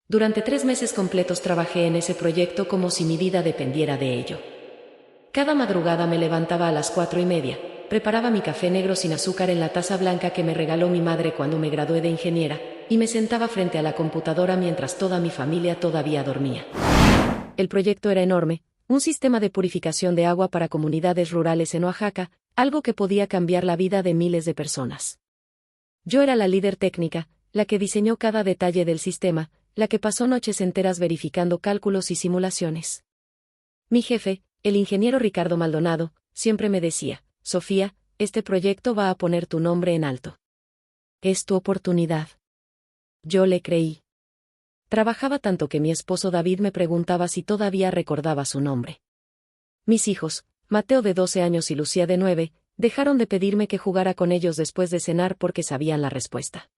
Durante 3 meses completos trabajé en ese proyecto como si mi vida dependiera de ello. Cada madrugada me levantaba a las 4:30, preparaba mi café negro sin azúcar en la taza blanca que me regaló mi madre cuando me gradué de ingeniera, y me sentaba frente a la computadora mientras toda mi familia todavía dormía. El proyecto era enorme, un sistema de purificación de agua para comunidades rurales en Oaxaca, algo que podía cambiar la vida de miles de personas. Yo era la líder técnica, la que diseñó cada detalle del sistema, la que pasó noches enteras verificando cálculos y simulaciones. Mi jefe, el ingeniero Ricardo Maldonado, siempre me decía: Sofía, este proyecto va a poner tu nombre en alto. Es tu oportunidad. Yo le creí. Trabajaba tanto que mi esposo David me preguntaba si todavía recordaba su nombre. Mis hijos, Mateo de 12 años y Lucía de 9, dejaron de pedirme que jugara con ellos después de cenar porque sabían la respuesta.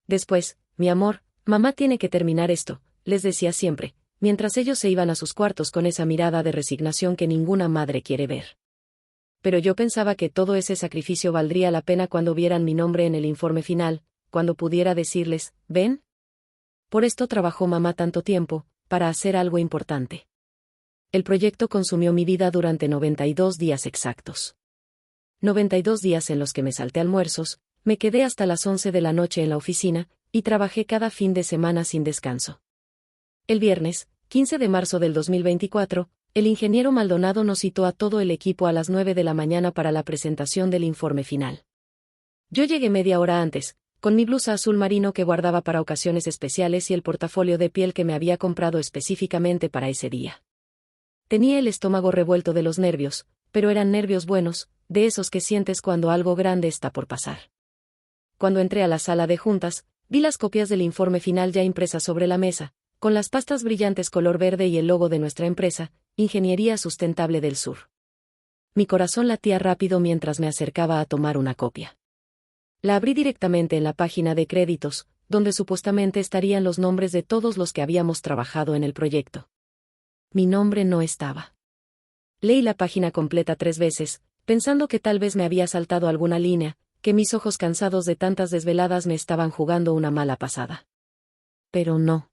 Después, mi amor, mamá tiene que terminar esto, les decía siempre, mientras ellos se iban a sus cuartos con esa mirada de resignación que ninguna madre quiere ver. Pero yo pensaba que todo ese sacrificio valdría la pena cuando vieran mi nombre en el informe final, cuando pudiera decirles: ¿ven? Por esto trabajó mamá tanto tiempo, para hacer algo importante. El proyecto consumió mi vida durante 92 días exactos. 92 días en los que me salté almuerzos, me quedé hasta las 11 de la noche en la oficina, y trabajé cada fin de semana sin descanso. El viernes, 15 de marzo del 2024, el ingeniero Maldonado nos citó a todo el equipo a las 9 de la mañana para la presentación del informe final. Yo llegué media hora antes, con mi blusa azul marino que guardaba para ocasiones especiales y el portafolio de piel que me había comprado específicamente para ese día. Tenía el estómago revuelto de los nervios, pero eran nervios buenos, de esos que sientes cuando algo grande está por pasar. Cuando entré a la sala de juntas, vi las copias del informe final ya impresas sobre la mesa, con las pastas brillantes color verde y el logo de nuestra empresa, Ingeniería Sustentable del Sur. Mi corazón latía rápido mientras me acercaba a tomar una copia. La abrí directamente en la página de créditos, donde supuestamente estarían los nombres de todos los que habíamos trabajado en el proyecto. Mi nombre no estaba. Leí la página completa 3 veces, pensando que tal vez me había saltado alguna línea, que mis ojos cansados de tantas desveladas me estaban jugando una mala pasada. Pero no.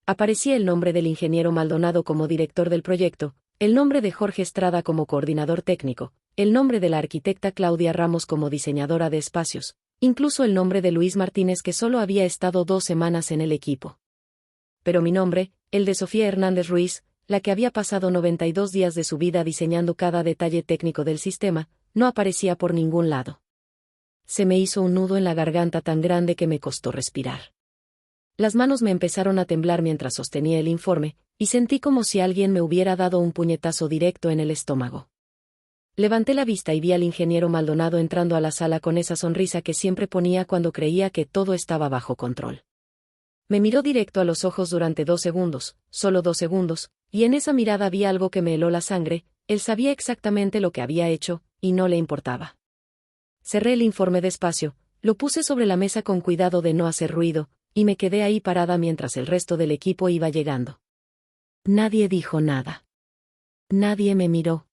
Aparecía el nombre del ingeniero Maldonado como director del proyecto, el nombre de Jorge Estrada como coordinador técnico, el nombre de la arquitecta Claudia Ramos como diseñadora de espacios, incluso el nombre de Luis Martínez que solo había estado 2 semanas en el equipo. Pero mi nombre, el de Sofía Hernández Ruiz, la que había pasado 92 días de su vida diseñando cada detalle técnico del sistema, no aparecía por ningún lado. Se me hizo un nudo en la garganta tan grande que me costó respirar. Las manos me empezaron a temblar mientras sostenía el informe, y sentí como si alguien me hubiera dado un puñetazo directo en el estómago. Levanté la vista y vi al ingeniero Maldonado entrando a la sala con esa sonrisa que siempre ponía cuando creía que todo estaba bajo control. Me miró directo a los ojos durante 2 segundos, solo 2 segundos, y en esa mirada vi algo que me heló la sangre. Él sabía exactamente lo que había hecho, y no le importaba. Cerré el informe despacio, lo puse sobre la mesa con cuidado de no hacer ruido, y me quedé ahí parada mientras el resto del equipo iba llegando. Nadie dijo nada. Nadie me miró.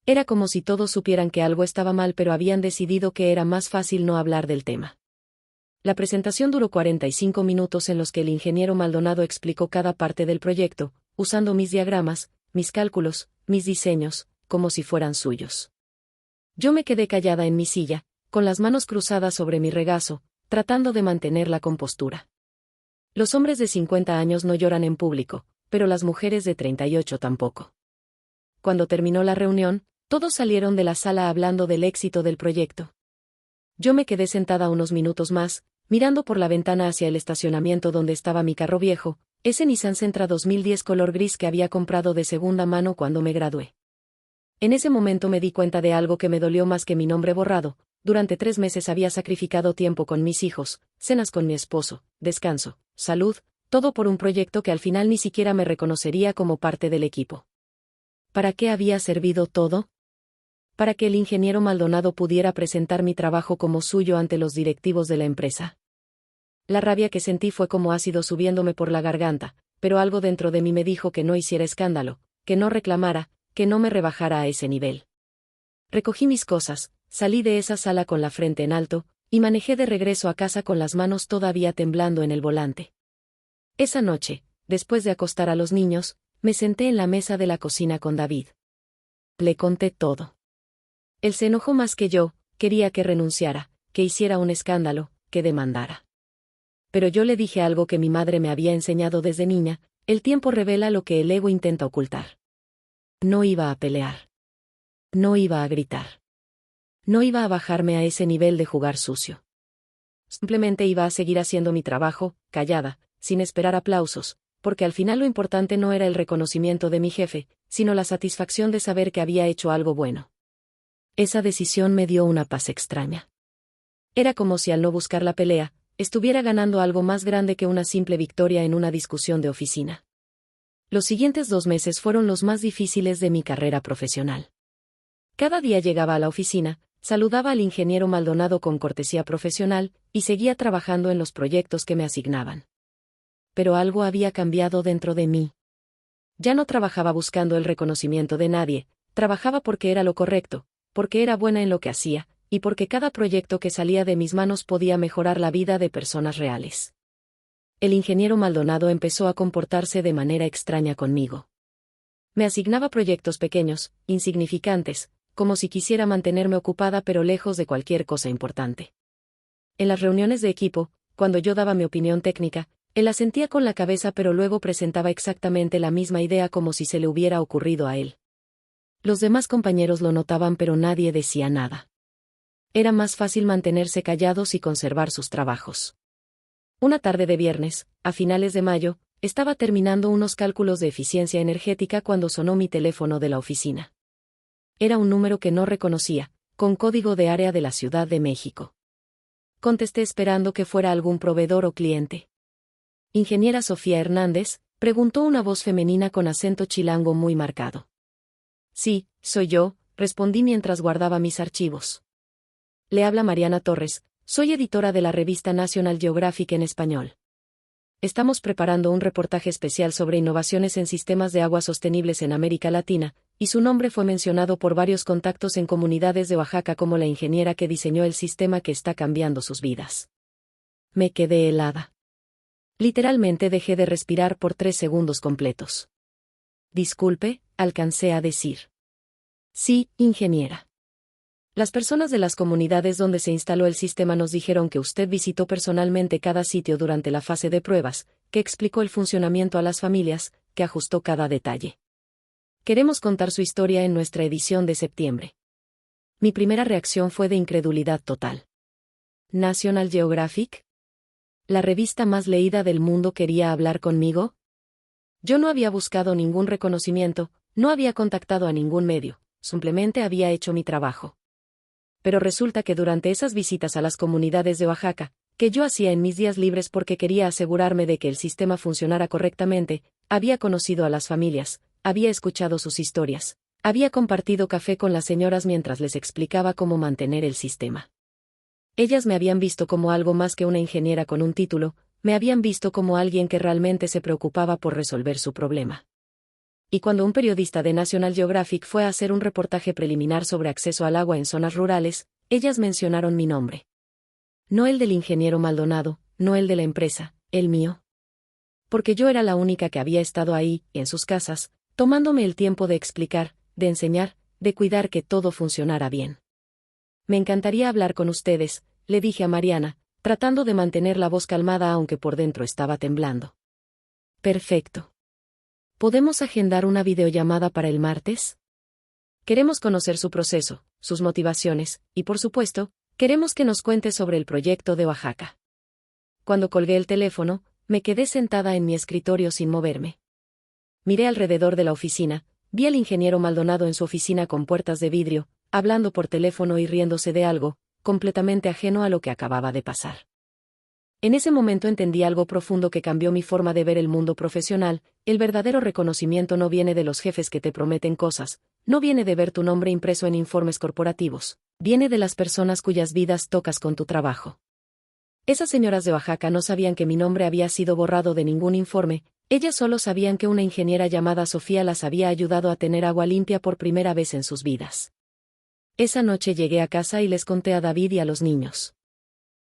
Era como si todos supieran que algo estaba mal, pero habían decidido que era más fácil no hablar del tema. La presentación duró 45 minutos en los que el ingeniero Maldonado explicó cada parte del proyecto, usando mis diagramas, mis cálculos, mis diseños, como si fueran suyos. Yo me quedé callada en mi silla, con las manos cruzadas sobre mi regazo, tratando de mantener la compostura. Los hombres de 50 años no lloran en público, pero las mujeres de 38 tampoco. Cuando terminó la reunión, todos salieron de la sala hablando del éxito del proyecto. Yo me quedé sentada unos minutos más, mirando por la ventana hacia el estacionamiento donde estaba mi carro viejo, ese Nissan Sentra 2010 color gris que había comprado de segunda mano cuando me gradué. En ese momento me di cuenta de algo que me dolió más que mi nombre borrado. Durante 3 meses había sacrificado tiempo con mis hijos, cenas con mi esposo, descanso, salud, todo por un proyecto que al final ni siquiera me reconocería como parte del equipo. ¿Para qué había servido todo? Para que el ingeniero Maldonado pudiera presentar mi trabajo como suyo ante los directivos de la empresa. La rabia que sentí fue como ácido subiéndome por la garganta, pero algo dentro de mí me dijo que no hiciera escándalo, que no reclamara, que no me rebajara a ese nivel. Recogí mis cosas, salí de esa sala con la frente en alto, y manejé de regreso a casa con las manos todavía temblando en el volante. Esa noche, después de acostar a los niños, me senté en la mesa de la cocina con David. Le conté todo. Él se enojó más que yo, quería que renunciara, que hiciera un escándalo, que demandara. Pero yo le dije algo que mi madre me había enseñado desde niña: el tiempo revela lo que el ego intenta ocultar. No iba a pelear. No iba a gritar. No iba a bajarme a ese nivel de jugar sucio. Simplemente iba a seguir haciendo mi trabajo, callada, sin esperar aplausos, porque al final lo importante no era el reconocimiento de mi jefe, sino la satisfacción de saber que había hecho algo bueno. Esa decisión me dio una paz extraña. Era como si al no buscar la pelea, estuviera ganando algo más grande que una simple victoria en una discusión de oficina. Los siguientes 2 meses fueron los más difíciles de mi carrera profesional. Cada día llegaba a la oficina, saludaba al ingeniero Maldonado con cortesía profesional, y seguía trabajando en los proyectos que me asignaban. Pero algo había cambiado dentro de mí. Ya no trabajaba buscando el reconocimiento de nadie, trabajaba porque era lo correcto, porque era buena en lo que hacía, y porque cada proyecto que salía de mis manos podía mejorar la vida de personas reales. El ingeniero Maldonado empezó a comportarse de manera extraña conmigo. Me asignaba proyectos pequeños, insignificantes, como si quisiera mantenerme ocupada pero lejos de cualquier cosa importante. En las reuniones de equipo, cuando yo daba mi opinión técnica, él asentía con la cabeza pero luego presentaba exactamente la misma idea como si se le hubiera ocurrido a él. Los demás compañeros lo notaban pero nadie decía nada. Era más fácil mantenerse callados y conservar sus trabajos. Una tarde de viernes, a finales de mayo, estaba terminando unos cálculos de eficiencia energética cuando sonó mi teléfono de la oficina. Era un número que no reconocía, con código de área de la Ciudad de México. Contesté esperando que fuera algún proveedor o cliente. Ingeniera Sofía Hernández, preguntó una voz femenina con acento chilango muy marcado. Sí, soy yo, respondí mientras guardaba mis archivos. Le habla Mariana Torres, soy editora de la revista National Geographic en español. Estamos preparando un reportaje especial sobre innovaciones en sistemas de agua sostenibles en América Latina, y su nombre fue mencionado por varios contactos en comunidades de Oaxaca como la ingeniera que diseñó el sistema que está cambiando sus vidas. Me quedé helada. Literalmente dejé de respirar por 3 segundos completos. Disculpe, alcancé a decir. Sí, ingeniera. Las personas de las comunidades donde se instaló el sistema nos dijeron que usted visitó personalmente cada sitio durante la fase de pruebas, que explicó el funcionamiento a las familias, que ajustó cada detalle. Queremos contar su historia en nuestra edición de septiembre. Mi primera reacción fue de incredulidad total. ¿National Geographic? ¿La revista más leída del mundo quería hablar conmigo? Yo no había buscado ningún reconocimiento, no había contactado a ningún medio, simplemente había hecho mi trabajo. Pero resulta que durante esas visitas a las comunidades de Oaxaca, que yo hacía en mis días libres porque quería asegurarme de que el sistema funcionara correctamente, había conocido a las familias, había escuchado sus historias, había compartido café con las señoras mientras les explicaba cómo mantener el sistema. Ellas me habían visto como algo más que una ingeniera con un título, me habían visto como alguien que realmente se preocupaba por resolver su problema. Y cuando un periodista de National Geographic fue a hacer un reportaje preliminar sobre acceso al agua en zonas rurales, ellas mencionaron mi nombre. No el del ingeniero Maldonado, no el de la empresa, el mío. Porque yo era la única que había estado ahí, en sus casas, tomándome el tiempo de explicar, de enseñar, de cuidar que todo funcionara bien. Me encantaría hablar con ustedes, le dije a Mariana, tratando de mantener la voz calmada aunque por dentro estaba temblando. Perfecto. ¿Podemos agendar una videollamada para el martes? Queremos conocer su proceso, sus motivaciones, y por supuesto, queremos que nos cuente sobre el proyecto de Oaxaca. Cuando colgué el teléfono, me quedé sentada en mi escritorio sin moverme. Miré alrededor de la oficina, vi al ingeniero Maldonado en su oficina con puertas de vidrio, hablando por teléfono y riéndose de algo, completamente ajeno a lo que acababa de pasar. En ese momento entendí algo profundo que cambió mi forma de ver el mundo profesional: el verdadero reconocimiento no viene de los jefes que te prometen cosas, no viene de ver tu nombre impreso en informes corporativos, viene de las personas cuyas vidas tocas con tu trabajo. Esas señoras de Oaxaca no sabían que mi nombre había sido borrado de ningún informe, ellas solo sabían que una ingeniera llamada Sofía las había ayudado a tener agua limpia por primera vez en sus vidas. Esa noche llegué a casa y les conté a David y a los niños.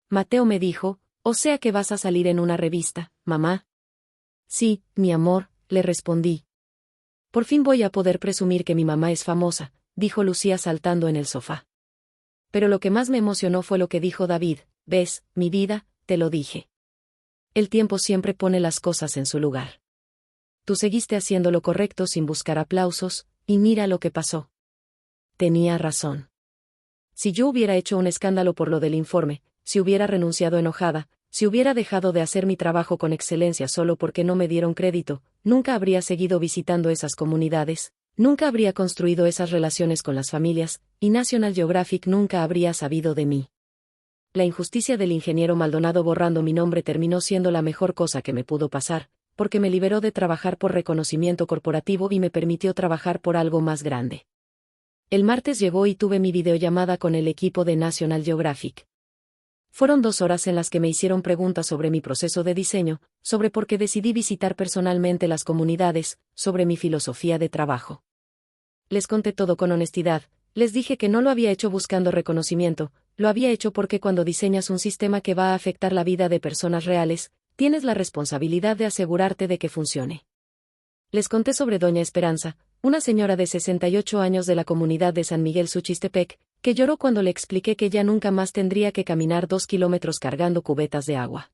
Mateo me dijo: o sea que vas a salir en una revista, mamá. Sí, mi amor, le respondí. Por fin voy a poder presumir que mi mamá es famosa, dijo Lucía saltando en el sofá. Pero lo que más me emocionó fue lo que dijo David. Ves, mi vida, te lo dije. El tiempo siempre pone las cosas en su lugar. Tú seguiste haciendo lo correcto sin buscar aplausos, y mira lo que pasó. Tenía razón. Si yo hubiera hecho un escándalo por lo del informe, si hubiera renunciado enojada, si hubiera dejado de hacer mi trabajo con excelencia solo porque no me dieron crédito, nunca habría seguido visitando esas comunidades, nunca habría construido esas relaciones con las familias, y National Geographic nunca habría sabido de mí. La injusticia del ingeniero Maldonado borrando mi nombre terminó siendo la mejor cosa que me pudo pasar, porque me liberó de trabajar por reconocimiento corporativo y me permitió trabajar por algo más grande. El martes llegó y tuve mi videollamada con el equipo de National Geographic. Fueron 2 horas en las que me hicieron preguntas sobre mi proceso de diseño, sobre por qué decidí visitar personalmente las comunidades, sobre mi filosofía de trabajo. Les conté todo con honestidad, les dije que no lo había hecho buscando reconocimiento, lo había hecho porque cuando diseñas un sistema que va a afectar la vida de personas reales, tienes la responsabilidad de asegurarte de que funcione. Les conté sobre Doña Esperanza, una señora de 68 años de la comunidad de San Miguel Suchistepec, que lloró cuando le expliqué que ya nunca más tendría que caminar 2 kilómetros cargando cubetas de agua.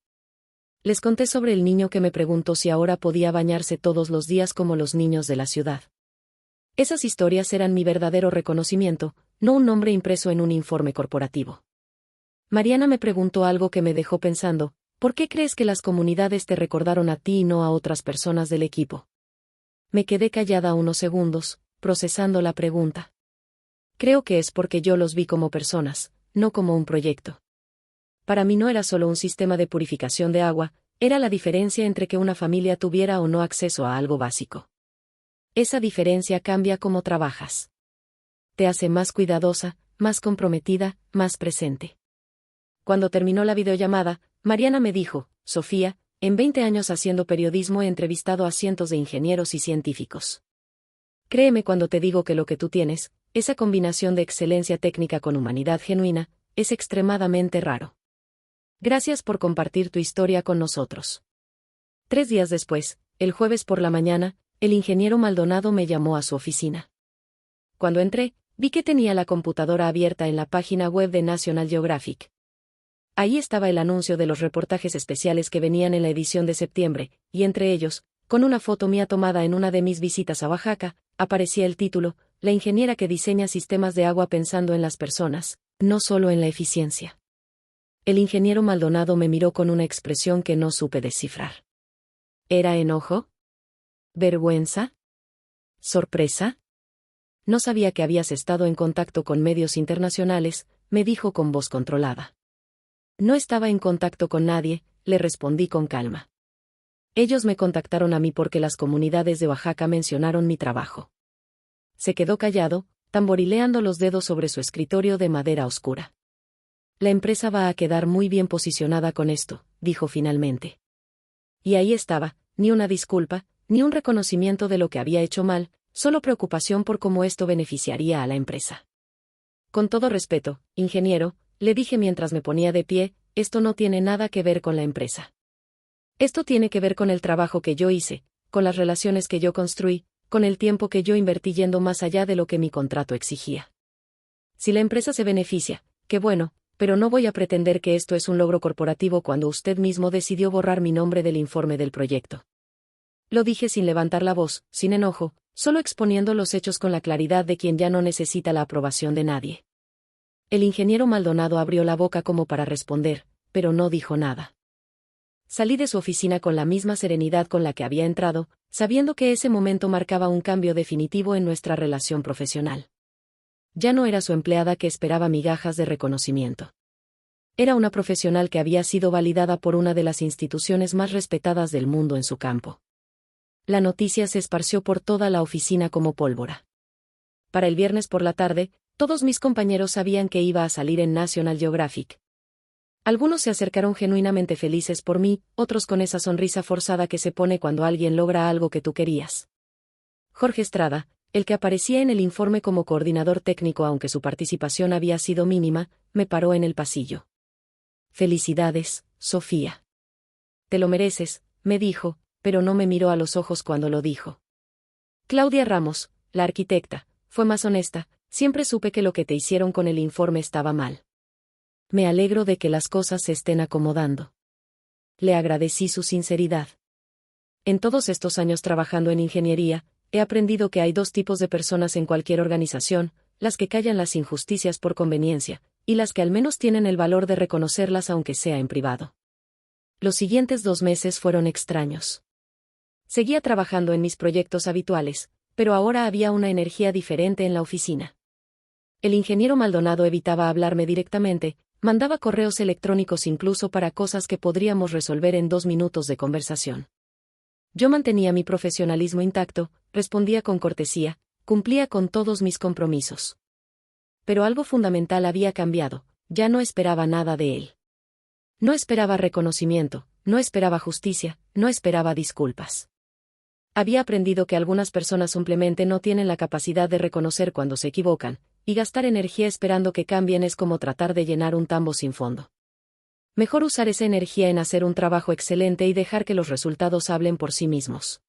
Les conté sobre el niño que me preguntó si ahora podía bañarse todos los días como los niños de la ciudad. Esas historias eran mi verdadero reconocimiento, no un nombre impreso en un informe corporativo. Mariana me preguntó algo que me dejó pensando: ¿por qué crees que las comunidades te recordaron a ti y no a otras personas del equipo? Me quedé callada unos segundos, procesando la pregunta. Creo que es porque yo los vi como personas, no como un proyecto. Para mí no era solo un sistema de purificación de agua, era la diferencia entre que una familia tuviera o no acceso a algo básico. Esa diferencia cambia cómo trabajas. Te hace más cuidadosa, más comprometida, más presente. Cuando terminó la videollamada, Mariana me dijo: Sofía, en 20 años haciendo periodismo he entrevistado a cientos de ingenieros y científicos. Créeme cuando te digo que lo que tú tienes, esa combinación de excelencia técnica con humanidad genuina, es extremadamente raro. Gracias por compartir tu historia con nosotros. 3 días después, el jueves por la mañana, el ingeniero Maldonado me llamó a su oficina. Cuando entré, vi que tenía la computadora abierta en la página web de National Geographic. Ahí estaba el anuncio de los reportajes especiales que venían en la edición de septiembre, y entre ellos, con una foto mía tomada en una de mis visitas a Oaxaca, aparecía el título: La ingeniera que diseña sistemas de agua pensando en las personas, no solo en la eficiencia. El ingeniero Maldonado me miró con una expresión que no supe descifrar. ¿Era enojo? ¿Vergüenza? ¿Sorpresa? No sabía que habías estado en contacto con medios internacionales, me dijo con voz controlada. No estaba en contacto con nadie, le respondí con calma. Ellos me contactaron a mí porque las comunidades de Oaxaca mencionaron mi trabajo. Se quedó callado, tamborileando los dedos sobre su escritorio de madera oscura. La empresa va a quedar muy bien posicionada con esto, dijo finalmente. Y ahí estaba, ni una disculpa, ni un reconocimiento de lo que había hecho mal, solo preocupación por cómo esto beneficiaría a la empresa. Con todo respeto, ingeniero, le dije mientras me ponía de pie, esto no tiene nada que ver con la empresa. Esto tiene que ver con el trabajo que yo hice, con las relaciones que yo construí, con el tiempo que yo invertí yendo más allá de lo que mi contrato exigía. Si la empresa se beneficia, qué bueno, pero no voy a pretender que esto es un logro corporativo cuando usted mismo decidió borrar mi nombre del informe del proyecto. Lo dije sin levantar la voz, sin enojo, solo exponiendo los hechos con la claridad de quien ya no necesita la aprobación de nadie. El ingeniero Maldonado abrió la boca como para responder, pero no dijo nada. Salí de su oficina con la misma serenidad con la que había entrado, sabiendo que ese momento marcaba un cambio definitivo en nuestra relación profesional. Ya no era su empleada que esperaba migajas de reconocimiento. Era una profesional que había sido validada por una de las instituciones más respetadas del mundo en su campo. La noticia se esparció por toda la oficina como pólvora. Para el viernes por la tarde, todos mis compañeros sabían que iba a salir en National Geographic. Algunos se acercaron genuinamente felices por mí, otros con esa sonrisa forzada que se pone cuando alguien logra algo que tú querías. Jorge Estrada, el que aparecía en el informe como coordinador técnico aunque su participación había sido mínima, me paró en el pasillo. Felicidades, Sofía. Te lo mereces, me dijo, pero no me miró a los ojos cuando lo dijo. Claudia Ramos, la arquitecta, fue más honesta, siempre supe que lo que te hicieron con el informe estaba mal. Me alegro de que las cosas se estén acomodando. Le agradecí su sinceridad. En todos estos años trabajando en ingeniería, he aprendido que hay dos tipos de personas en cualquier organización, las que callan las injusticias por conveniencia, y las que al menos tienen el valor de reconocerlas aunque sea en privado. Los siguientes 2 meses fueron extraños. Seguía trabajando en mis proyectos habituales, pero ahora había una energía diferente en la oficina. El ingeniero Maldonado evitaba hablarme directamente, mandaba correos electrónicos incluso para cosas que podríamos resolver en 2 minutos de conversación. Yo mantenía mi profesionalismo intacto, respondía con cortesía, cumplía con todos mis compromisos. Pero algo fundamental había cambiado, ya no esperaba nada de él. No esperaba reconocimiento, no esperaba justicia, no esperaba disculpas. Había aprendido que algunas personas simplemente no tienen la capacidad de reconocer cuando se equivocan, y gastar energía esperando que cambien es como tratar de llenar un tambo sin fondo. Mejor usar esa energía en hacer un trabajo excelente y dejar que los resultados hablen por sí mismos.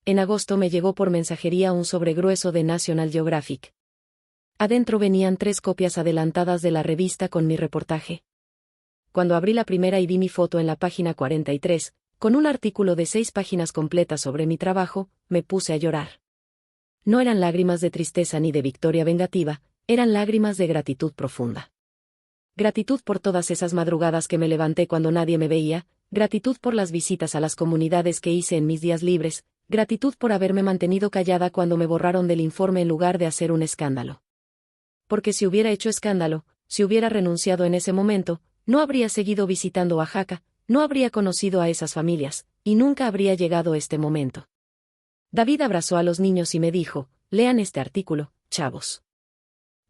En agosto me llegó por mensajería un sobre grueso de National Geographic. Adentro venían 3 copias adelantadas de la revista con mi reportaje. Cuando abrí la primera y vi mi foto en la página 43, con un artículo de 6 páginas completas sobre mi trabajo, me puse a llorar. No eran lágrimas de tristeza ni de victoria vengativa, eran lágrimas de gratitud profunda. Gratitud por todas esas madrugadas que me levanté cuando nadie me veía, gratitud por las visitas a las comunidades que hice en mis días libres, gratitud por haberme mantenido callada cuando me borraron del informe en lugar de hacer un escándalo. Porque si hubiera hecho escándalo, si hubiera renunciado en ese momento, no habría seguido visitando Oaxaca, no habría conocido a esas familias, y nunca habría llegado este momento. David abrazó a los niños y me dijo, lean este artículo, chavos.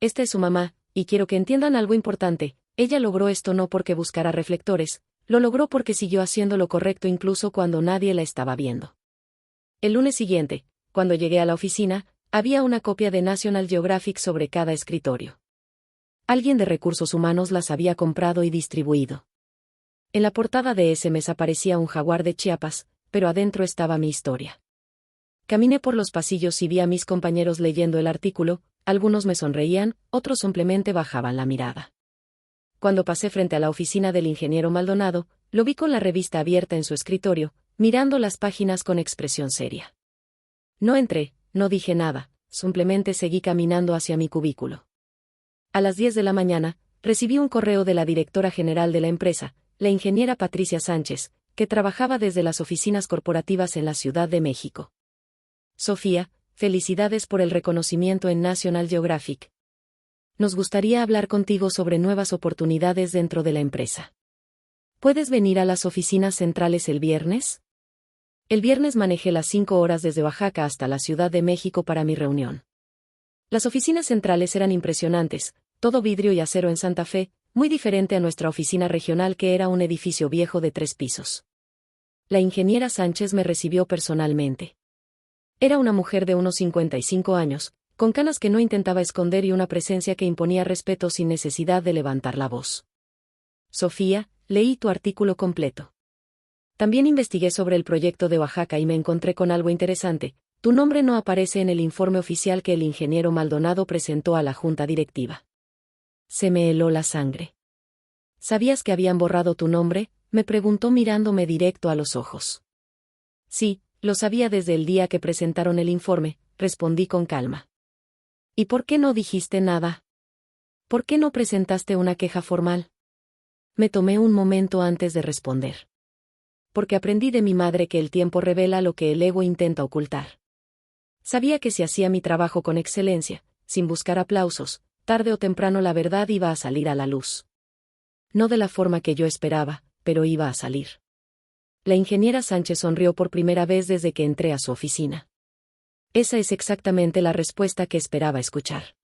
Esta es su mamá, y quiero que entiendan algo importante, ella logró esto no porque buscara reflectores, lo logró porque siguió haciendo lo correcto incluso cuando nadie la estaba viendo. El lunes siguiente, cuando llegué a la oficina, había una copia de National Geographic sobre cada escritorio. Alguien de recursos humanos las había comprado y distribuido. En la portada de ese mes aparecía un jaguar de Chiapas, pero adentro estaba mi historia. Caminé por los pasillos y vi a mis compañeros leyendo el artículo, algunos me sonreían, otros simplemente bajaban la mirada. Cuando pasé frente a la oficina del ingeniero Maldonado, lo vi con la revista abierta en su escritorio, mirando las páginas con expresión seria. No entré, no dije nada, simplemente seguí caminando hacia mi cubículo. A las 10 de la mañana, recibí un correo de la directora general de la empresa, la ingeniera Patricia Sánchez, que trabajaba desde las oficinas corporativas en la Ciudad de México. Sofía, felicidades por el reconocimiento en National Geographic. Nos gustaría hablar contigo sobre nuevas oportunidades dentro de la empresa. ¿Puedes venir a las oficinas centrales el viernes? El viernes manejé las 5 horas desde Oaxaca hasta la Ciudad de México para mi reunión. Las oficinas centrales eran impresionantes, todo vidrio y acero en Santa Fe, muy diferente a nuestra oficina regional que era un edificio viejo de 3 pisos. La ingeniera Sánchez me recibió personalmente. Era una mujer de unos 55 años, con canas que no intentaba esconder y una presencia que imponía respeto sin necesidad de levantar la voz. Sofía, leí tu artículo completo. También investigué sobre el proyecto de Oaxaca y me encontré con algo interesante. Tu nombre no aparece en el informe oficial que el ingeniero Maldonado presentó a la junta directiva. Se me heló la sangre. ¿Sabías que habían borrado tu nombre?, me preguntó mirándome directo a los ojos. Sí, lo sabía desde el día que presentaron el informe, respondí con calma. ¿Y por qué no dijiste nada? ¿Por qué no presentaste una queja formal? Me tomé un momento antes de responder. Porque aprendí de mi madre que el tiempo revela lo que el ego intenta ocultar. Sabía que si hacía mi trabajo con excelencia, sin buscar aplausos, tarde o temprano la verdad iba a salir a la luz. No de la forma que yo esperaba, pero iba a salir. La ingeniera Sánchez sonrió por primera vez desde que entré a su oficina. Esa es exactamente la respuesta que esperaba escuchar.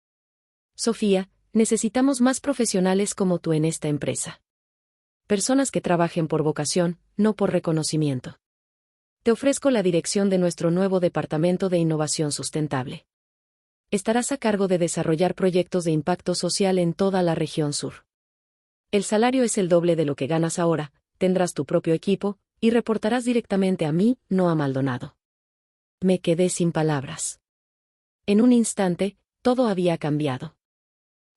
Sofía, necesitamos más profesionales como tú en esta empresa. Personas que trabajen por vocación, no por reconocimiento. Te ofrezco la dirección de nuestro nuevo Departamento de Innovación Sustentable. Estarás a cargo de desarrollar proyectos de impacto social en toda la región sur. El salario es el doble de lo que ganas ahora, tendrás tu propio equipo, y reportarás directamente a mí, no a Maldonado. Me quedé sin palabras. En un instante, todo había cambiado.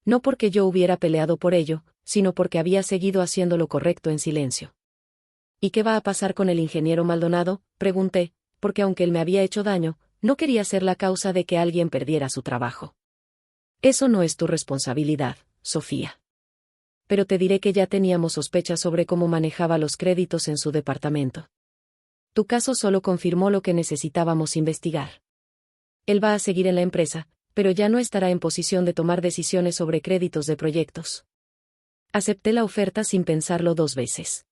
No porque yo hubiera peleado por ello, sino porque había seguido haciendo lo correcto en silencio. ¿Y qué va a pasar con el ingeniero Maldonado?, pregunté, porque aunque él me había hecho daño, no quería ser la causa de que alguien perdiera su trabajo. Eso no es tu responsabilidad, Sofía. Pero te diré que ya teníamos sospechas sobre cómo manejaba los créditos en su departamento. Tu caso solo confirmó lo que necesitábamos investigar. Él va a seguir en la empresa, pero ya no estará en posición de tomar decisiones sobre créditos de proyectos. Acepté la oferta sin pensarlo 2 veces.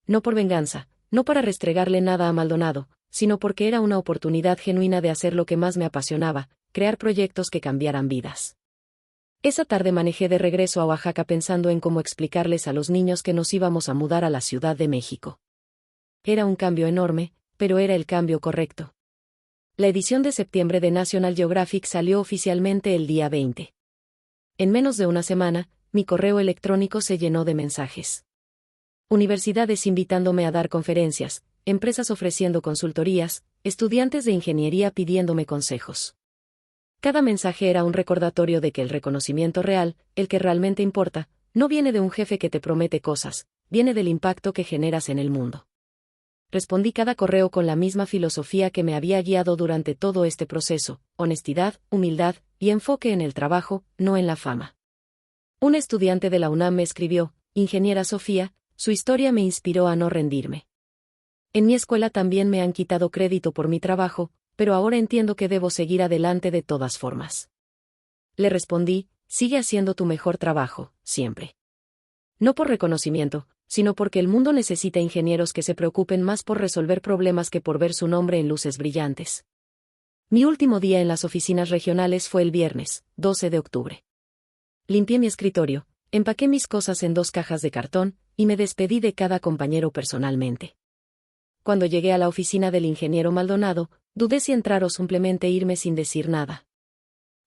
No por venganza, no para restregarle nada a Maldonado, sino porque era una oportunidad genuina de hacer lo que más me apasionaba, crear proyectos que cambiaran vidas. Esa tarde manejé de regreso a Oaxaca pensando en cómo explicarles a los niños que nos íbamos a mudar a la Ciudad de México. Era un cambio enorme, pero era el cambio correcto. La edición de septiembre de National Geographic salió oficialmente el día 20. En menos de una semana, mi correo electrónico se llenó de mensajes. Universidades invitándome a dar conferencias, empresas ofreciendo consultorías, estudiantes de ingeniería pidiéndome consejos. Cada mensaje era un recordatorio de que el reconocimiento real, el que realmente importa, no viene de un jefe que te promete cosas, viene del impacto que generas en el mundo. Respondí cada correo con la misma filosofía que me había guiado durante todo este proceso: honestidad, humildad y enfoque en el trabajo, no en la fama. Un estudiante de la UNAM me escribió: Ingeniera Sofía, su historia me inspiró a no rendirme. En mi escuela también me han quitado crédito por mi trabajo, pero ahora entiendo que debo seguir adelante de todas formas. Le respondí: sigue haciendo tu mejor trabajo, siempre. No por reconocimiento, sino porque el mundo necesita ingenieros que se preocupen más por resolver problemas que por ver su nombre en luces brillantes. Mi último día en las oficinas regionales fue el viernes, 12 de octubre. Limpié mi escritorio, empaqué mis cosas en 2 cajas de cartón, y me despedí de cada compañero personalmente. Cuando llegué a la oficina del ingeniero Maldonado, dudé si entrar o simplemente irme sin decir nada.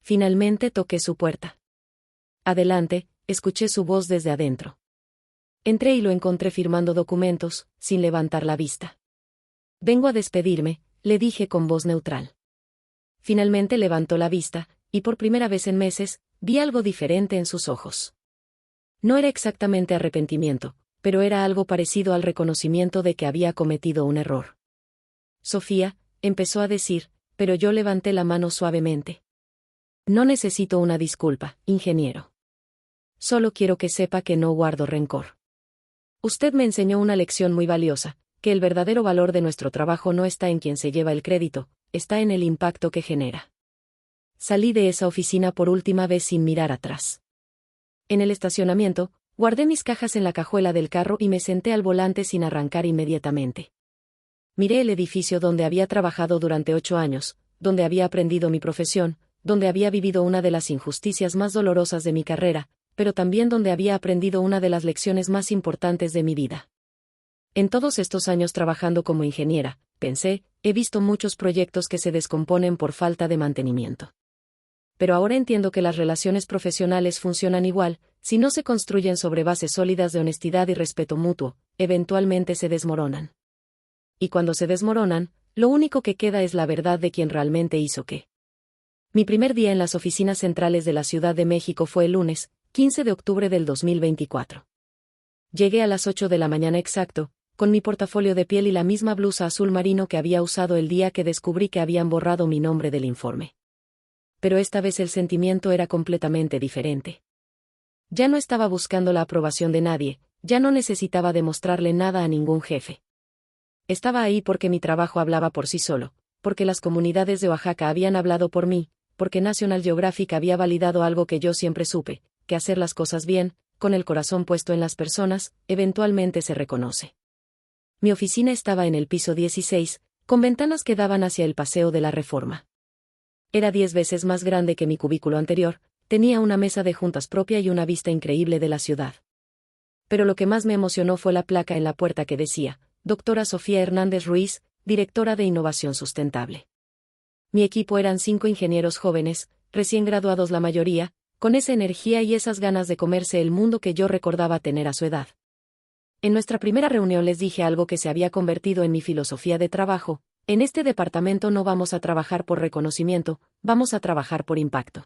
Finalmente toqué su puerta. Adelante, escuché su voz desde adentro. Entré y lo encontré firmando documentos, sin levantar la vista. Vengo a despedirme, le dije con voz neutral. Finalmente levantó la vista, y por primera vez en meses, vi algo diferente en sus ojos. No era exactamente arrepentimiento, pero era algo parecido al reconocimiento de que había cometido un error. Sofía, empezó a decir, pero yo levanté la mano suavemente. No necesito una disculpa, ingeniero. Solo quiero que sepa que no guardo rencor. Usted me enseñó una lección muy valiosa, que el verdadero valor de nuestro trabajo no está en quien se lleva el crédito, está en el impacto que genera. Salí de esa oficina por última vez sin mirar atrás. En el estacionamiento, guardé mis cajas en la cajuela del carro y me senté al volante sin arrancar inmediatamente. Miré el edificio donde había trabajado durante 8 años, donde había aprendido mi profesión, donde había vivido una de las injusticias más dolorosas de mi carrera, pero también donde había aprendido una de las lecciones más importantes de mi vida. En todos estos años trabajando como ingeniera, pensé, he visto muchos proyectos que se descomponen por falta de mantenimiento. Pero ahora entiendo que las relaciones profesionales funcionan igual, si no se construyen sobre bases sólidas de honestidad y respeto mutuo, eventualmente se desmoronan. Y cuando se desmoronan, lo único que queda es la verdad de quien realmente hizo qué. Mi primer día en las oficinas centrales de la Ciudad de México fue el lunes, 15 de octubre del 2024. Llegué a las 8 de la mañana exacto, con mi portafolio de piel y la misma blusa azul marino que había usado el día que descubrí que habían borrado mi nombre del informe. Pero esta vez el sentimiento era completamente diferente. Ya no estaba buscando la aprobación de nadie, ya no necesitaba demostrarle nada a ningún jefe. Estaba ahí porque mi trabajo hablaba por sí solo, porque las comunidades de Oaxaca habían hablado por mí, porque National Geographic había validado algo que yo siempre supe, que hacer las cosas bien, con el corazón puesto en las personas, eventualmente se reconoce. Mi oficina estaba en el piso 16, con ventanas que daban hacia el Paseo de la Reforma. Era 10 veces más grande que mi cubículo anterior, tenía una mesa de juntas propia y una vista increíble de la ciudad. Pero lo que más me emocionó fue la placa en la puerta que decía: Doctora Sofía Hernández Ruiz, Directora de Innovación Sustentable. Mi equipo eran 5 ingenieros jóvenes, recién graduados la mayoría, con esa energía y esas ganas de comerse el mundo que yo recordaba tener a su edad. En nuestra primera reunión les dije algo que se había convertido en mi filosofía de trabajo: en este departamento no vamos a trabajar por reconocimiento, vamos a trabajar por impacto.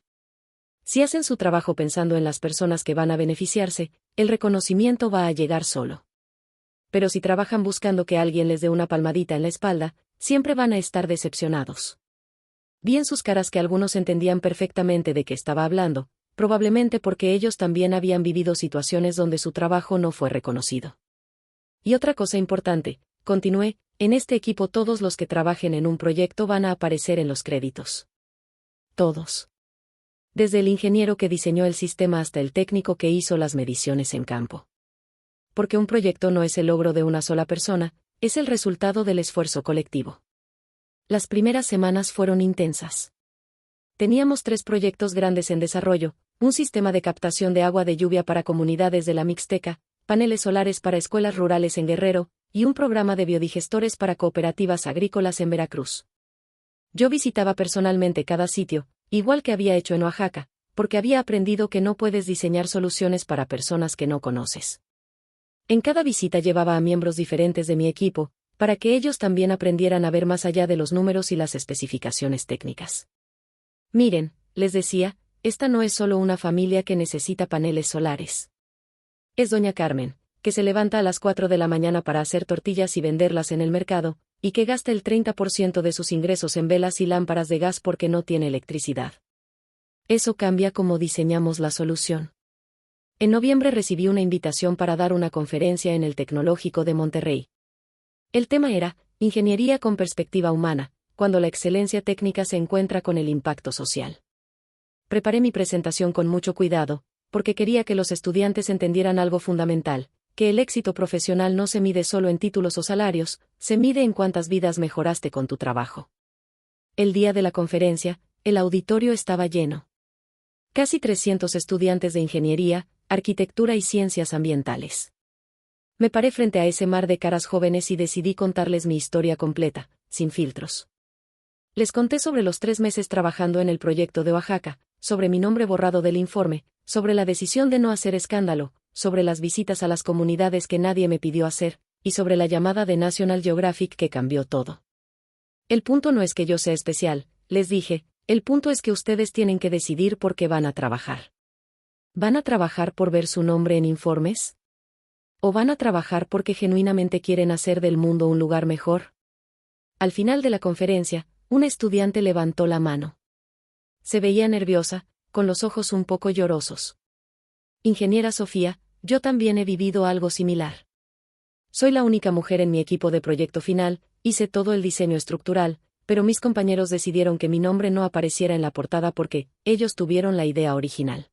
Si hacen su trabajo pensando en las personas que van a beneficiarse, el reconocimiento va a llegar solo. Pero si trabajan buscando que alguien les dé una palmadita en la espalda, siempre van a estar decepcionados. Vi en sus caras que algunos entendían perfectamente de qué estaba hablando, probablemente porque ellos también habían vivido situaciones donde su trabajo no fue reconocido. Y otra cosa importante, continué, en este equipo todos los que trabajen en un proyecto van a aparecer en los créditos. Todos. Desde el ingeniero que diseñó el sistema hasta el técnico que hizo las mediciones en campo. Porque un proyecto no es el logro de una sola persona, es el resultado del esfuerzo colectivo. Las primeras semanas fueron intensas. Teníamos 3 proyectos grandes en desarrollo: un sistema de captación de agua de lluvia para comunidades de la Mixteca, paneles solares para escuelas rurales en Guerrero, y un programa de biodigestores para cooperativas agrícolas en Veracruz. Yo visitaba personalmente cada sitio, igual que había hecho en Oaxaca, porque había aprendido que no puedes diseñar soluciones para personas que no conoces. En cada visita llevaba a miembros diferentes de mi equipo, para que ellos también aprendieran a ver más allá de los números y las especificaciones técnicas. Miren, les decía, esta no es solo una familia que necesita paneles solares. Es doña Carmen, que se levanta a las 4 de la mañana para hacer tortillas y venderlas en el mercado, y que gasta el 30% de sus ingresos en velas y lámparas de gas porque no tiene electricidad. Eso cambia cómo diseñamos la solución. En noviembre recibí una invitación para dar una conferencia en el Tecnológico de Monterrey. El tema era Ingeniería con perspectiva humana, cuando la excelencia técnica se encuentra con el impacto social. Preparé mi presentación con mucho cuidado, porque quería que los estudiantes entendieran algo fundamental: que el éxito profesional no se mide solo en títulos o salarios, se mide en cuántas vidas mejoraste con tu trabajo. El día de la conferencia, el auditorio estaba lleno. Casi 300 estudiantes de ingeniería, arquitectura y ciencias ambientales. Me paré frente a ese mar de caras jóvenes y decidí contarles mi historia completa, sin filtros. Les conté sobre los 3 meses trabajando en el proyecto de Oaxaca, sobre mi nombre borrado del informe, sobre la decisión de no hacer escándalo, sobre las visitas a las comunidades que nadie me pidió hacer, y sobre la llamada de National Geographic que cambió todo. El punto no es que yo sea especial, les dije, el punto es que ustedes tienen que decidir por qué van a trabajar. ¿Van a trabajar por ver su nombre en informes? ¿O van a trabajar porque genuinamente quieren hacer del mundo un lugar mejor? Al final de la conferencia, un estudiante levantó la mano. Se veía nerviosa, con los ojos un poco llorosos. Ingeniera Sofía, yo también he vivido algo similar. Soy la única mujer en mi equipo de proyecto final, hice todo el diseño estructural, pero mis compañeros decidieron que mi nombre no apareciera en la portada porque ellos tuvieron la idea original.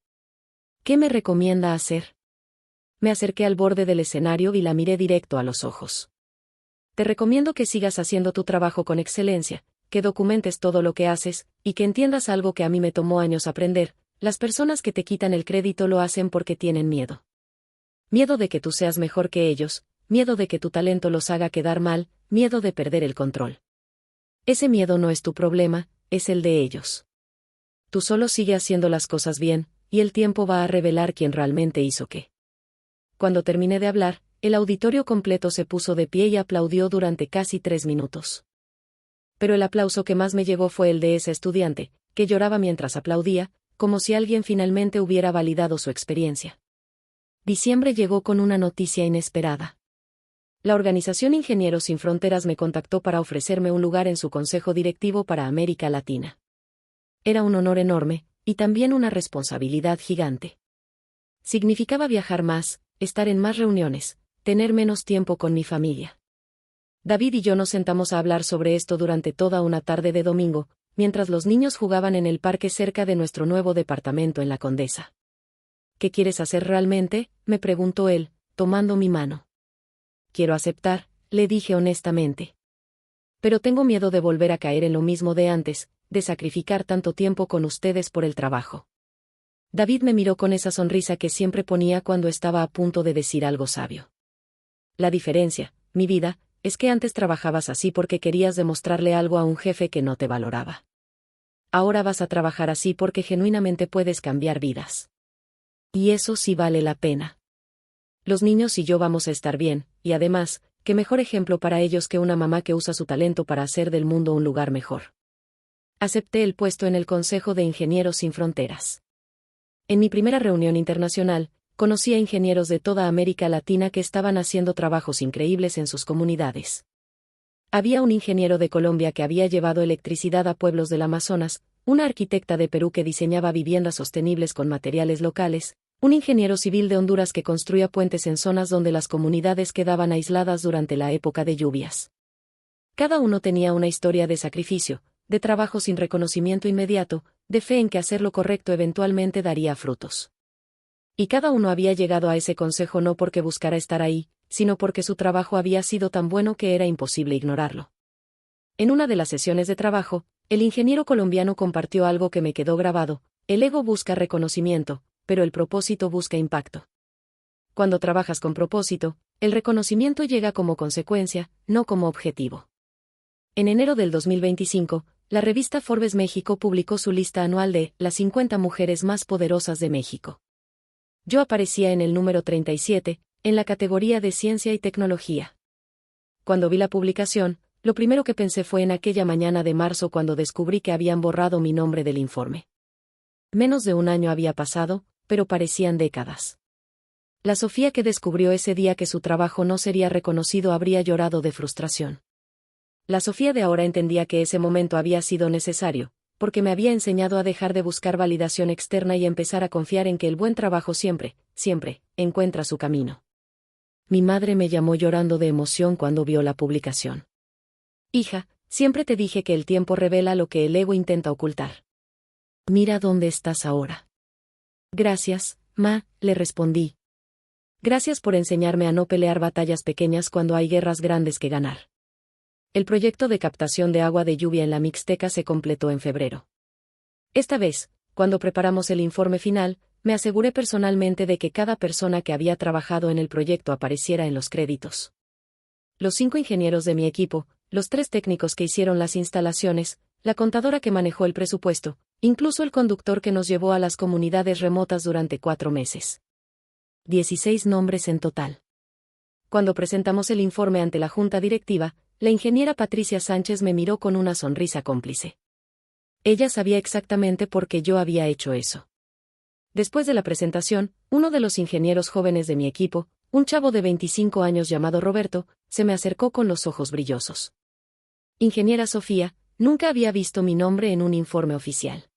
¿Qué me recomienda hacer? Me acerqué al borde del escenario y la miré directo a los ojos. Te recomiendo que sigas haciendo tu trabajo con excelencia, que documentes todo lo que haces, y que entiendas algo que a mí me tomó años aprender: las personas que te quitan el crédito lo hacen porque tienen miedo. Miedo de que tú seas mejor que ellos, miedo de que tu talento los haga quedar mal, miedo de perder el control. Ese miedo no es tu problema, es el de ellos. Tú solo sigue haciendo las cosas bien, y el tiempo va a revelar quién realmente hizo qué. Cuando terminé de hablar, el auditorio completo se puso de pie y aplaudió durante casi 3 minutos. Pero el aplauso que más me llegó fue el de ese estudiante, que lloraba mientras aplaudía, como si alguien finalmente hubiera validado su experiencia. Diciembre llegó con una noticia inesperada. La organización Ingenieros Sin Fronteras me contactó para ofrecerme un lugar en su consejo directivo para América Latina. Era un honor enorme, y también una responsabilidad gigante. Significaba viajar más, estar en más reuniones, tener menos tiempo con mi familia. David y yo nos sentamos a hablar sobre esto durante toda una tarde de domingo, mientras los niños jugaban en el parque cerca de nuestro nuevo departamento en La Condesa. ¿Qué quieres hacer realmente?, me preguntó él, tomando mi mano. Quiero aceptar, le dije honestamente. Pero tengo miedo de volver a caer en lo mismo de antes, de sacrificar tanto tiempo con ustedes por el trabajo. David me miró con esa sonrisa que siempre ponía cuando estaba a punto de decir algo sabio. La diferencia, mi vida, es que antes trabajabas así porque querías demostrarle algo a un jefe que no te valoraba. Ahora vas a trabajar así porque genuinamente puedes cambiar vidas. Y eso sí vale la pena. Los niños y yo vamos a estar bien, y además, qué mejor ejemplo para ellos que una mamá que usa su talento para hacer del mundo un lugar mejor. Acepté el puesto en el Consejo de Ingenieros Sin Fronteras. En mi primera reunión internacional, conocí a ingenieros de toda América Latina que estaban haciendo trabajos increíbles en sus comunidades. Había un ingeniero de Colombia que había llevado electricidad a pueblos del Amazonas, una arquitecta de Perú que diseñaba viviendas sostenibles con materiales locales, un ingeniero civil de Honduras que construía puentes en zonas donde las comunidades quedaban aisladas durante la época de lluvias. Cada uno tenía una historia de sacrificio, de trabajo sin reconocimiento inmediato, de fe en que hacer lo correcto eventualmente daría frutos. Y cada uno había llegado a ese consejo no porque buscara estar ahí, sino porque su trabajo había sido tan bueno que era imposible ignorarlo. En una de las sesiones de trabajo, el ingeniero colombiano compartió algo que me quedó grabado: el ego busca reconocimiento, pero el propósito busca impacto. Cuando trabajas con propósito, el reconocimiento llega como consecuencia, no como objetivo. En enero del 2025, la revista Forbes México publicó su lista anual de las 50 mujeres más poderosas de México. Yo aparecía en el número 37, en la categoría de ciencia y tecnología. Cuando vi la publicación, lo primero que pensé fue en aquella mañana de marzo cuando descubrí que habían borrado mi nombre del informe. Menos de un año había pasado, pero parecían décadas. La Sofía que descubrió ese día que su trabajo no sería reconocido habría llorado de frustración. La Sofía de ahora entendía que ese momento había sido necesario, porque me había enseñado a dejar de buscar validación externa y empezar a confiar en que el buen trabajo siempre, siempre, encuentra su camino. Mi madre me llamó llorando de emoción cuando vio la publicación. Hija, siempre te dije que el tiempo revela lo que el ego intenta ocultar. Mira dónde estás ahora. Gracias, ma, le respondí. Gracias por enseñarme a no pelear batallas pequeñas cuando hay guerras grandes que ganar. El proyecto de captación de agua de lluvia en la Mixteca se completó en febrero. Esta vez, cuando preparamos el informe final, me aseguré personalmente de que cada persona que había trabajado en el proyecto apareciera en los créditos. Los 5 ingenieros de mi equipo, los 3 técnicos que hicieron las instalaciones, la contadora que manejó el presupuesto, incluso el conductor que nos llevó a las comunidades remotas durante 4 meses. 16 nombres en total. Cuando presentamos el informe ante la junta directiva, la ingeniera Patricia Sánchez me miró con una sonrisa cómplice. Ella sabía exactamente por qué yo había hecho eso. Después de la presentación, uno de los ingenieros jóvenes de mi equipo, un chavo de 25 años llamado Roberto, se me acercó con los ojos brillosos. Ingeniera Sofía, nunca había visto mi nombre en un informe oficial.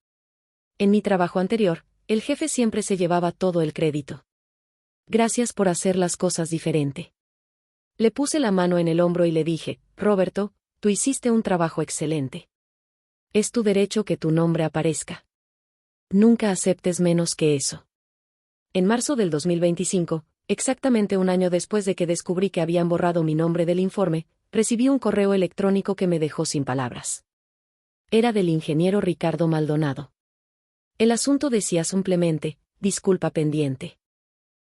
En mi trabajo anterior, el jefe siempre se llevaba todo el crédito. Gracias por hacer las cosas diferente. Le puse la mano en el hombro y le dije: Roberto, tú hiciste un trabajo excelente. Es tu derecho que tu nombre aparezca. Nunca aceptes menos que eso. En marzo del 2025, exactamente un año después de que descubrí que habían borrado mi nombre del informe, recibí un correo electrónico que me dejó sin palabras. Era del ingeniero Ricardo Maldonado. El asunto decía simplemente: disculpa pendiente.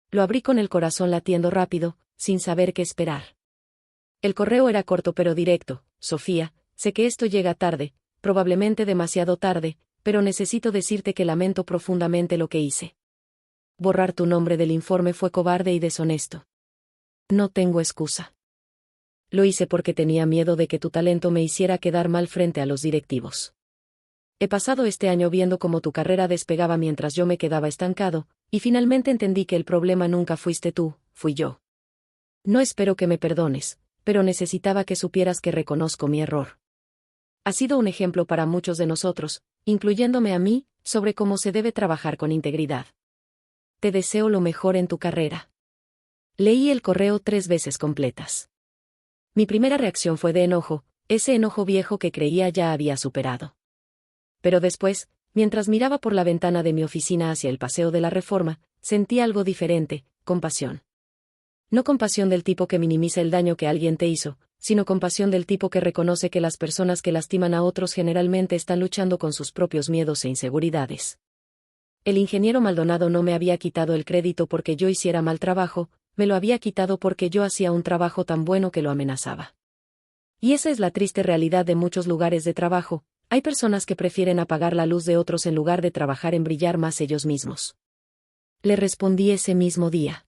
Lo abrí con el corazón latiendo rápido, sin saber qué esperar. El correo era corto pero directo: Sofía, sé que esto llega tarde, probablemente demasiado tarde, pero necesito decirte que lamento profundamente lo que hice. Borrar tu nombre del informe fue cobarde y deshonesto. No tengo excusa. Lo hice porque tenía miedo de que tu talento me hiciera quedar mal frente a los directivos. He pasado este año viendo cómo tu carrera despegaba mientras yo me quedaba estancado, y finalmente entendí que el problema nunca fuiste tú, fui yo. No espero que me perdones, pero necesitaba que supieras que reconozco mi error. Ha sido un ejemplo para muchos de nosotros, incluyéndome a mí, sobre cómo se debe trabajar con integridad. Te deseo lo mejor en tu carrera. Leí el correo 3 veces completas. Mi primera reacción fue de enojo, ese enojo viejo que creía ya había superado. Pero después, mientras miraba por la ventana de mi oficina hacia el Paseo de la Reforma, sentí algo diferente: compasión. No compasión del tipo que minimiza el daño que alguien te hizo, sino compasión del tipo que reconoce que las personas que lastiman a otros generalmente están luchando con sus propios miedos e inseguridades. El ingeniero Maldonado no me había quitado el crédito porque yo hiciera mal trabajo, me lo había quitado porque yo hacía un trabajo tan bueno que lo amenazaba. Y esa es la triste realidad de muchos lugares de trabajo: hay personas que prefieren apagar la luz de otros en lugar de trabajar en brillar más ellos mismos. Le respondí ese mismo día.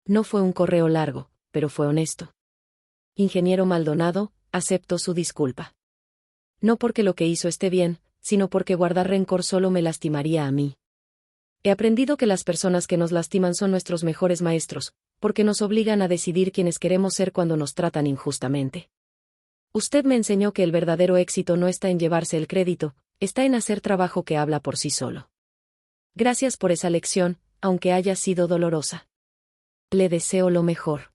No fue un correo largo, pero fue honesto. Ingeniero Maldonado, acepto su disculpa. No porque lo que hizo esté bien, sino porque guardar rencor solo me lastimaría a mí. He aprendido que las personas que nos lastiman son nuestros mejores maestros, porque nos obligan a decidir quiénes queremos ser cuando nos tratan injustamente. Usted me enseñó que el verdadero éxito no está en llevarse el crédito, está en hacer trabajo que habla por sí solo. Gracias por esa lección, aunque haya sido dolorosa. Le deseo lo mejor.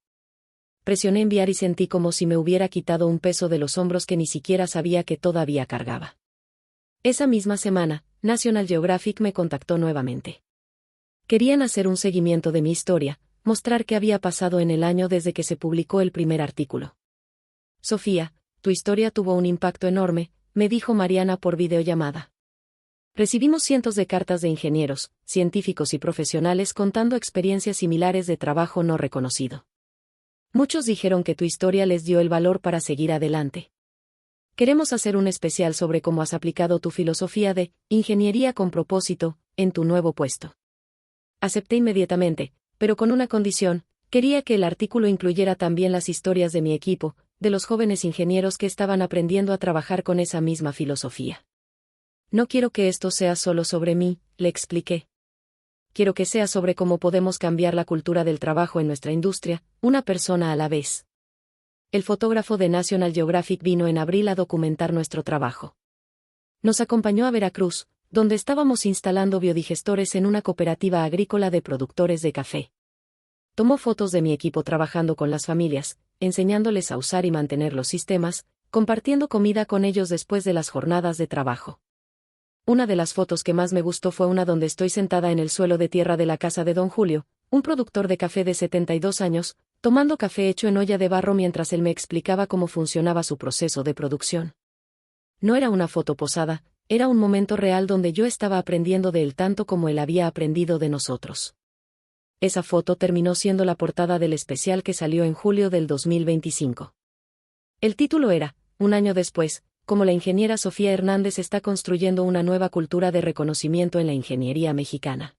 Presioné enviar y sentí como si me hubiera quitado un peso de los hombros que ni siquiera sabía que todavía cargaba. Esa misma semana, National Geographic me contactó nuevamente. Querían hacer un seguimiento de mi historia, mostrar qué había pasado en el año desde que se publicó el primer artículo. Sofía, tu historia tuvo un impacto enorme, me dijo Mariana por videollamada. Recibimos cientos de cartas de ingenieros, científicos y profesionales contando experiencias similares de trabajo no reconocido. Muchos dijeron que tu historia les dio el valor para seguir adelante. Queremos hacer un especial sobre cómo has aplicado tu filosofía de ingeniería con propósito en tu nuevo puesto. Acepté inmediatamente, pero con una condición: quería que el artículo incluyera también las historias de mi equipo, de los jóvenes ingenieros que estaban aprendiendo a trabajar con esa misma filosofía. No quiero que esto sea solo sobre mí, le expliqué. Quiero que sea sobre cómo podemos cambiar la cultura del trabajo en nuestra industria, una persona a la vez. El fotógrafo de National Geographic vino en abril a documentar nuestro trabajo. Nos acompañó a Veracruz, donde estábamos instalando biodigestores en una cooperativa agrícola de productores de café. Tomó fotos de mi equipo trabajando con las familias, enseñándoles a usar y mantener los sistemas, compartiendo comida con ellos después de las jornadas de trabajo. Una de las fotos que más me gustó fue una donde estoy sentada en el suelo de tierra de la casa de don Julio, un productor de café de 72 años, tomando café hecho en olla de barro mientras él me explicaba cómo funcionaba su proceso de producción. No era una foto posada, era un momento real donde yo estaba aprendiendo de él tanto como él había aprendido de nosotros. Esa foto terminó siendo la portada del especial que salió en julio del 2025. El título era, un año después, cómo la ingeniera Sofía Hernández está construyendo una nueva cultura de reconocimiento en la ingeniería mexicana.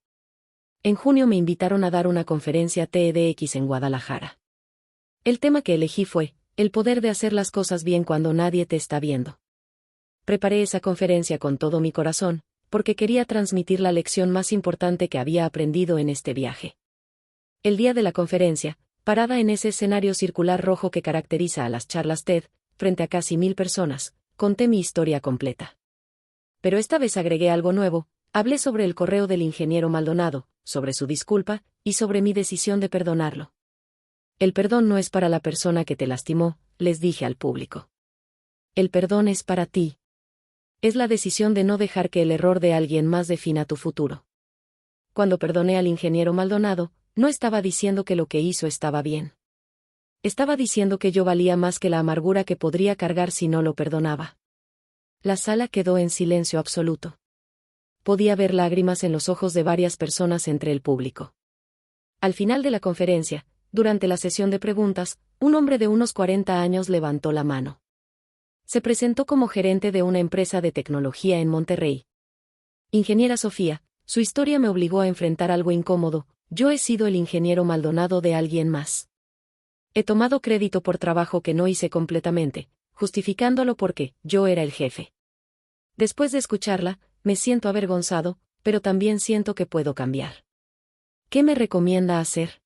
En junio me invitaron a dar una conferencia TEDx en Guadalajara. El tema que elegí fue, el poder de hacer las cosas bien cuando nadie te está viendo. Preparé esa conferencia con todo mi corazón, porque quería transmitir la lección más importante que había aprendido en este viaje. El día de la conferencia, parada en ese escenario circular rojo que caracteriza a las charlas TED, frente a casi 1000 personas, conté mi historia completa. Pero esta vez agregué algo nuevo, hablé sobre el correo del ingeniero Maldonado, sobre su disculpa, y sobre mi decisión de perdonarlo. El perdón no es para la persona que te lastimó, les dije al público. El perdón es para ti. Es la decisión de no dejar que el error de alguien más defina tu futuro. Cuando perdoné al ingeniero Maldonado, no estaba diciendo que lo que hizo estaba bien. Estaba diciendo que yo valía más que la amargura que podría cargar si no lo perdonaba. La sala quedó en silencio absoluto. Podía ver lágrimas en los ojos de varias personas entre el público. Al final de la conferencia, durante la sesión de preguntas, un hombre de unos 40 años levantó la mano. Se presentó como gerente de una empresa de tecnología en Monterrey. Ingeniera Sofía, su historia me obligó a enfrentar algo incómodo: yo he sido el ingeniero Maldonado de alguien más. He tomado crédito por trabajo que no hice completamente, justificándolo porque yo era el jefe. Después de escucharla, me siento avergonzado, pero también siento que puedo cambiar. ¿Qué me recomienda hacer?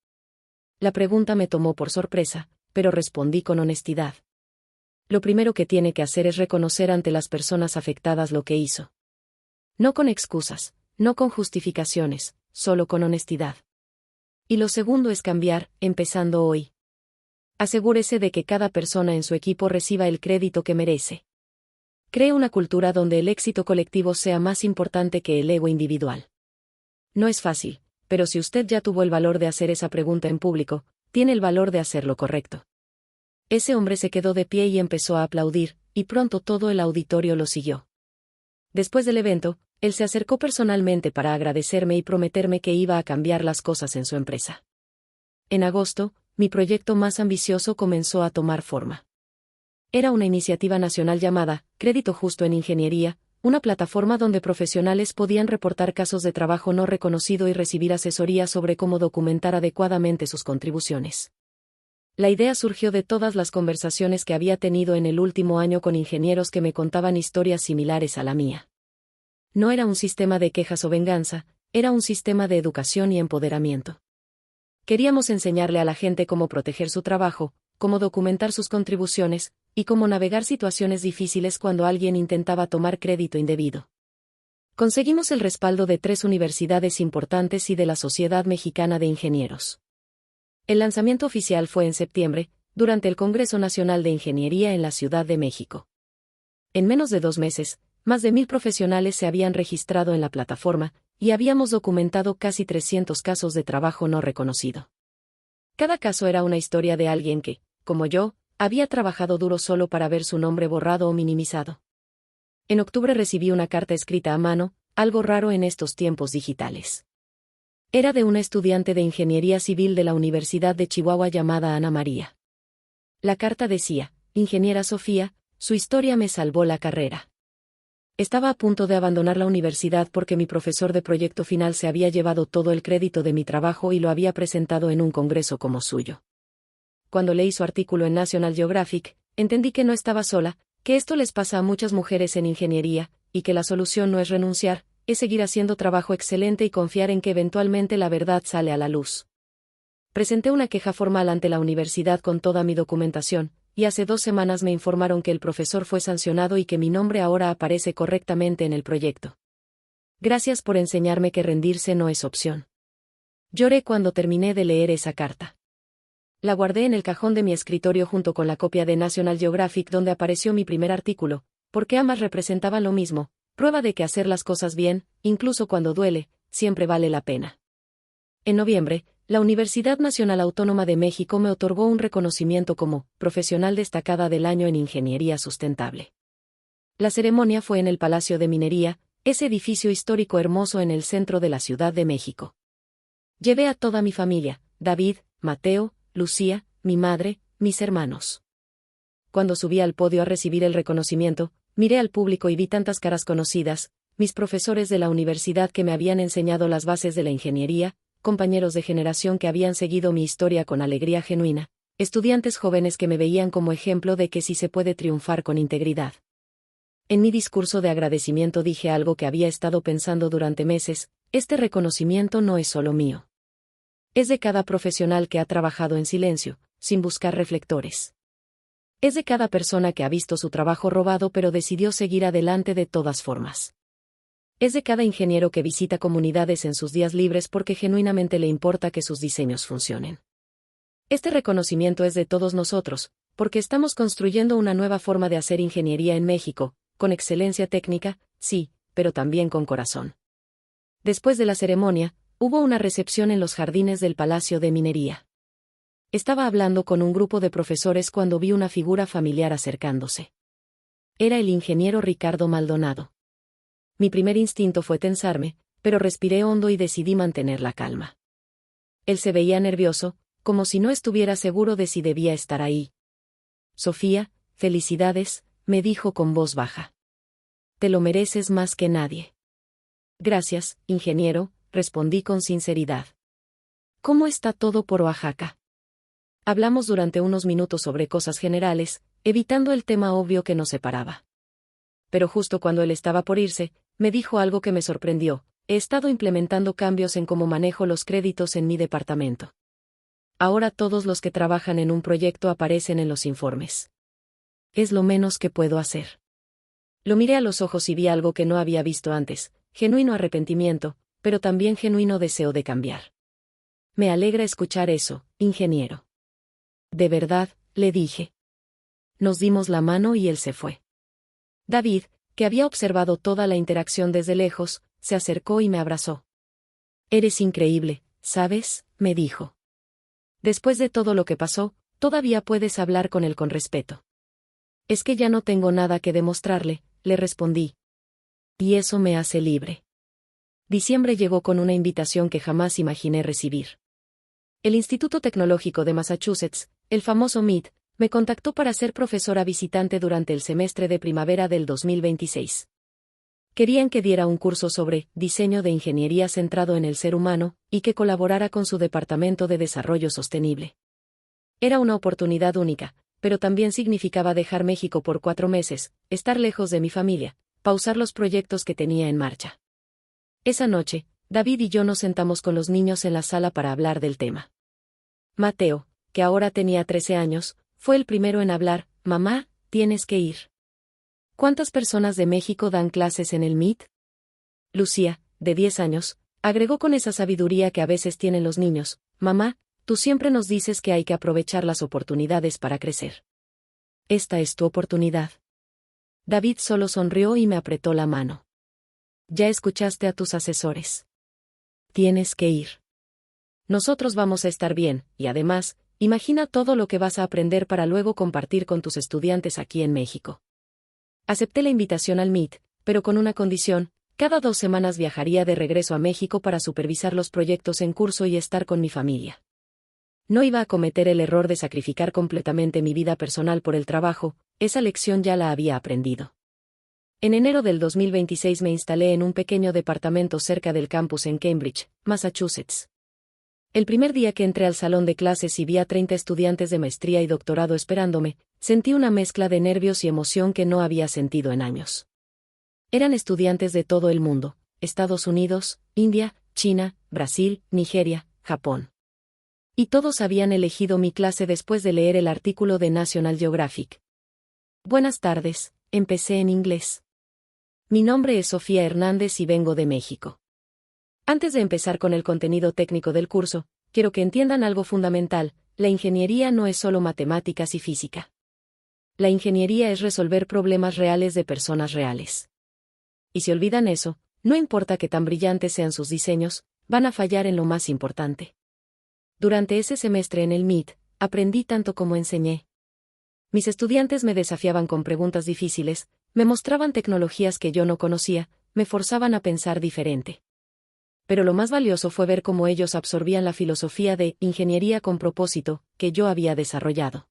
La pregunta me tomó por sorpresa, pero respondí con honestidad. Lo primero que tiene que hacer es reconocer ante las personas afectadas lo que hizo. No con excusas, no con justificaciones, solo con honestidad. Y lo segundo es cambiar, empezando hoy. Asegúrese de que cada persona en su equipo reciba el crédito que merece. Cree una cultura donde el éxito colectivo sea más importante que el ego individual. No es fácil, pero si usted ya tuvo el valor de hacer esa pregunta en público, tiene el valor de hacer lo correcto. Ese hombre se quedó de pie y empezó a aplaudir, y pronto todo el auditorio lo siguió. Después del evento, él se acercó personalmente para agradecerme y prometerme que iba a cambiar las cosas en su empresa. En agosto, mi proyecto más ambicioso comenzó a tomar forma. Era una iniciativa nacional llamada Crédito Justo en Ingeniería, una plataforma donde profesionales podían reportar casos de trabajo no reconocido y recibir asesoría sobre cómo documentar adecuadamente sus contribuciones. La idea surgió de todas las conversaciones que había tenido en el último año con ingenieros que me contaban historias similares a la mía. No era un sistema de quejas o venganza, era un sistema de educación y empoderamiento. Queríamos enseñarle a la gente cómo proteger su trabajo, cómo documentar sus contribuciones, y cómo navegar situaciones difíciles cuando alguien intentaba tomar crédito indebido. Conseguimos el respaldo de 3 universidades importantes y de la Sociedad Mexicana de Ingenieros. El lanzamiento oficial fue en septiembre, durante el Congreso Nacional de Ingeniería en la Ciudad de México. En menos de 2 meses, más de 1000 profesionales se habían registrado en la plataforma, y habíamos documentado casi 300 casos de trabajo no reconocido. Cada caso era una historia de alguien que, como yo, había trabajado duro solo para ver su nombre borrado o minimizado. En octubre recibí una carta escrita a mano, algo raro en estos tiempos digitales. Era de una estudiante de Ingeniería Civil de la Universidad de Chihuahua llamada Ana María. La carta decía: Ingeniera Sofía, su historia me salvó la carrera. Estaba a punto de abandonar la universidad porque mi profesor de proyecto final se había llevado todo el crédito de mi trabajo y lo había presentado en un congreso como suyo. Cuando leí su artículo en National Geographic, entendí que no estaba sola, que esto les pasa a muchas mujeres en ingeniería, y que la solución no es renunciar, es seguir haciendo trabajo excelente y confiar en que eventualmente la verdad sale a la luz. Presenté una queja formal ante la universidad con toda mi documentación, y hace 2 semanas me informaron que el profesor fue sancionado y que mi nombre ahora aparece correctamente en el proyecto. Gracias por enseñarme que rendirse no es opción. Lloré cuando terminé de leer esa carta. La guardé en el cajón de mi escritorio junto con la copia de National Geographic donde apareció mi primer artículo, porque ambas representaban lo mismo, prueba de que hacer las cosas bien, incluso cuando duele, siempre vale la pena. En noviembre, la Universidad Nacional Autónoma de México me otorgó un reconocimiento como Profesional Destacada del Año en Ingeniería Sustentable. La ceremonia fue en el Palacio de Minería, ese edificio histórico hermoso en el centro de la Ciudad de México. Llevé a toda mi familia, David, Mateo, Lucía, mi madre, mis hermanos. Cuando subí al podio a recibir el reconocimiento, miré al público y vi tantas caras conocidas, mis profesores de la universidad que me habían enseñado las bases de la ingeniería, compañeros de generación que habían seguido mi historia con alegría genuina, estudiantes jóvenes que me veían como ejemplo de que sí se puede triunfar con integridad. En mi discurso de agradecimiento dije algo que había estado pensando durante meses: este reconocimiento no es solo mío. Es de cada profesional que ha trabajado en silencio, sin buscar reflectores. Es de cada persona que ha visto su trabajo robado pero decidió seguir adelante de todas formas. Es de cada ingeniero que visita comunidades en sus días libres porque genuinamente le importa que sus diseños funcionen. Este reconocimiento es de todos nosotros, porque estamos construyendo una nueva forma de hacer ingeniería en México, con excelencia técnica, sí, pero también con corazón. Después de la ceremonia, hubo una recepción en los jardines del Palacio de Minería. Estaba hablando con un grupo de profesores cuando vi una figura familiar acercándose. Era el ingeniero Ricardo Maldonado. Mi primer instinto fue tensarme, pero respiré hondo y decidí mantener la calma. Él se veía nervioso, como si no estuviera seguro de si debía estar ahí. Sofía, felicidades, me dijo con voz baja. Te lo mereces más que nadie. Gracias, ingeniero, respondí con sinceridad. ¿Cómo está todo por Oaxaca? Hablamos durante unos minutos sobre cosas generales, evitando el tema obvio que nos separaba. Pero justo cuando él estaba por irse, me dijo algo que me sorprendió: he estado implementando cambios en cómo manejo los créditos en mi departamento. Ahora todos los que trabajan en un proyecto aparecen en los informes. Es lo menos que puedo hacer. Lo miré a los ojos y vi algo que no había visto antes: genuino arrepentimiento, pero también genuino deseo de cambiar. Me alegra escuchar eso, ingeniero. De verdad, le dije. Nos dimos la mano y él se fue. David, que había observado toda la interacción desde lejos, se acercó y me abrazó. Eres increíble, ¿sabes?, me dijo. Después de todo lo que pasó, todavía puedes hablar con él con respeto. Es que ya no tengo nada que demostrarle, le respondí. Y eso me hace libre. Diciembre llegó con una invitación que jamás imaginé recibir. El Instituto Tecnológico de Massachusetts, el famoso MIT, me contactó para ser profesora visitante durante el semestre de primavera del 2026. Querían que diera un curso sobre diseño de ingeniería centrado en el ser humano, y que colaborara con su departamento de desarrollo sostenible. Era una oportunidad única, pero también significaba dejar México por 4 meses, estar lejos de mi familia, pausar los proyectos que tenía en marcha. Esa noche, David y yo nos sentamos con los niños en la sala para hablar del tema. Mateo, que ahora tenía 13 años, fue el primero en hablar. Mamá, tienes que ir. ¿Cuántas personas de México dan clases en el MIT? Lucía, de 10 años, agregó con esa sabiduría que a veces tienen los niños: mamá, tú siempre nos dices que hay que aprovechar las oportunidades para crecer. Esta es tu oportunidad. David solo sonrió y me apretó la mano. Ya escuchaste a tus asesores. Tienes que ir. Nosotros vamos a estar bien, y además, imagina todo lo que vas a aprender para luego compartir con tus estudiantes aquí en México. Acepté la invitación al MIT, pero con una condición: cada 2 semanas viajaría de regreso a México para supervisar los proyectos en curso y estar con mi familia. No iba a cometer el error de sacrificar completamente mi vida personal por el trabajo, esa lección ya la había aprendido. En enero del 2026 me instalé en un pequeño departamento cerca del campus en Cambridge, Massachusetts. El primer día que entré al salón de clases y vi a 30 estudiantes de maestría y doctorado esperándome, sentí una mezcla de nervios y emoción que no había sentido en años. Eran estudiantes de todo el mundo: Estados Unidos, India, China, Brasil, Nigeria, Japón. Y todos habían elegido mi clase después de leer el artículo de National Geographic. Buenas tardes, empecé en inglés. Mi nombre es Sofía Hernández y vengo de México. Antes de empezar con el contenido técnico del curso, quiero que entiendan algo fundamental: la ingeniería no es solo matemáticas y física. La ingeniería es resolver problemas reales de personas reales. Y si olvidan eso, no importa qué tan brillantes sean sus diseños, van a fallar en lo más importante. Durante ese semestre en el MIT, aprendí tanto como enseñé. Mis estudiantes me desafiaban con preguntas difíciles, me mostraban tecnologías que yo no conocía, me forzaban a pensar diferente. Pero lo más valioso fue ver cómo ellos absorbían la filosofía de ingeniería con propósito que yo había desarrollado.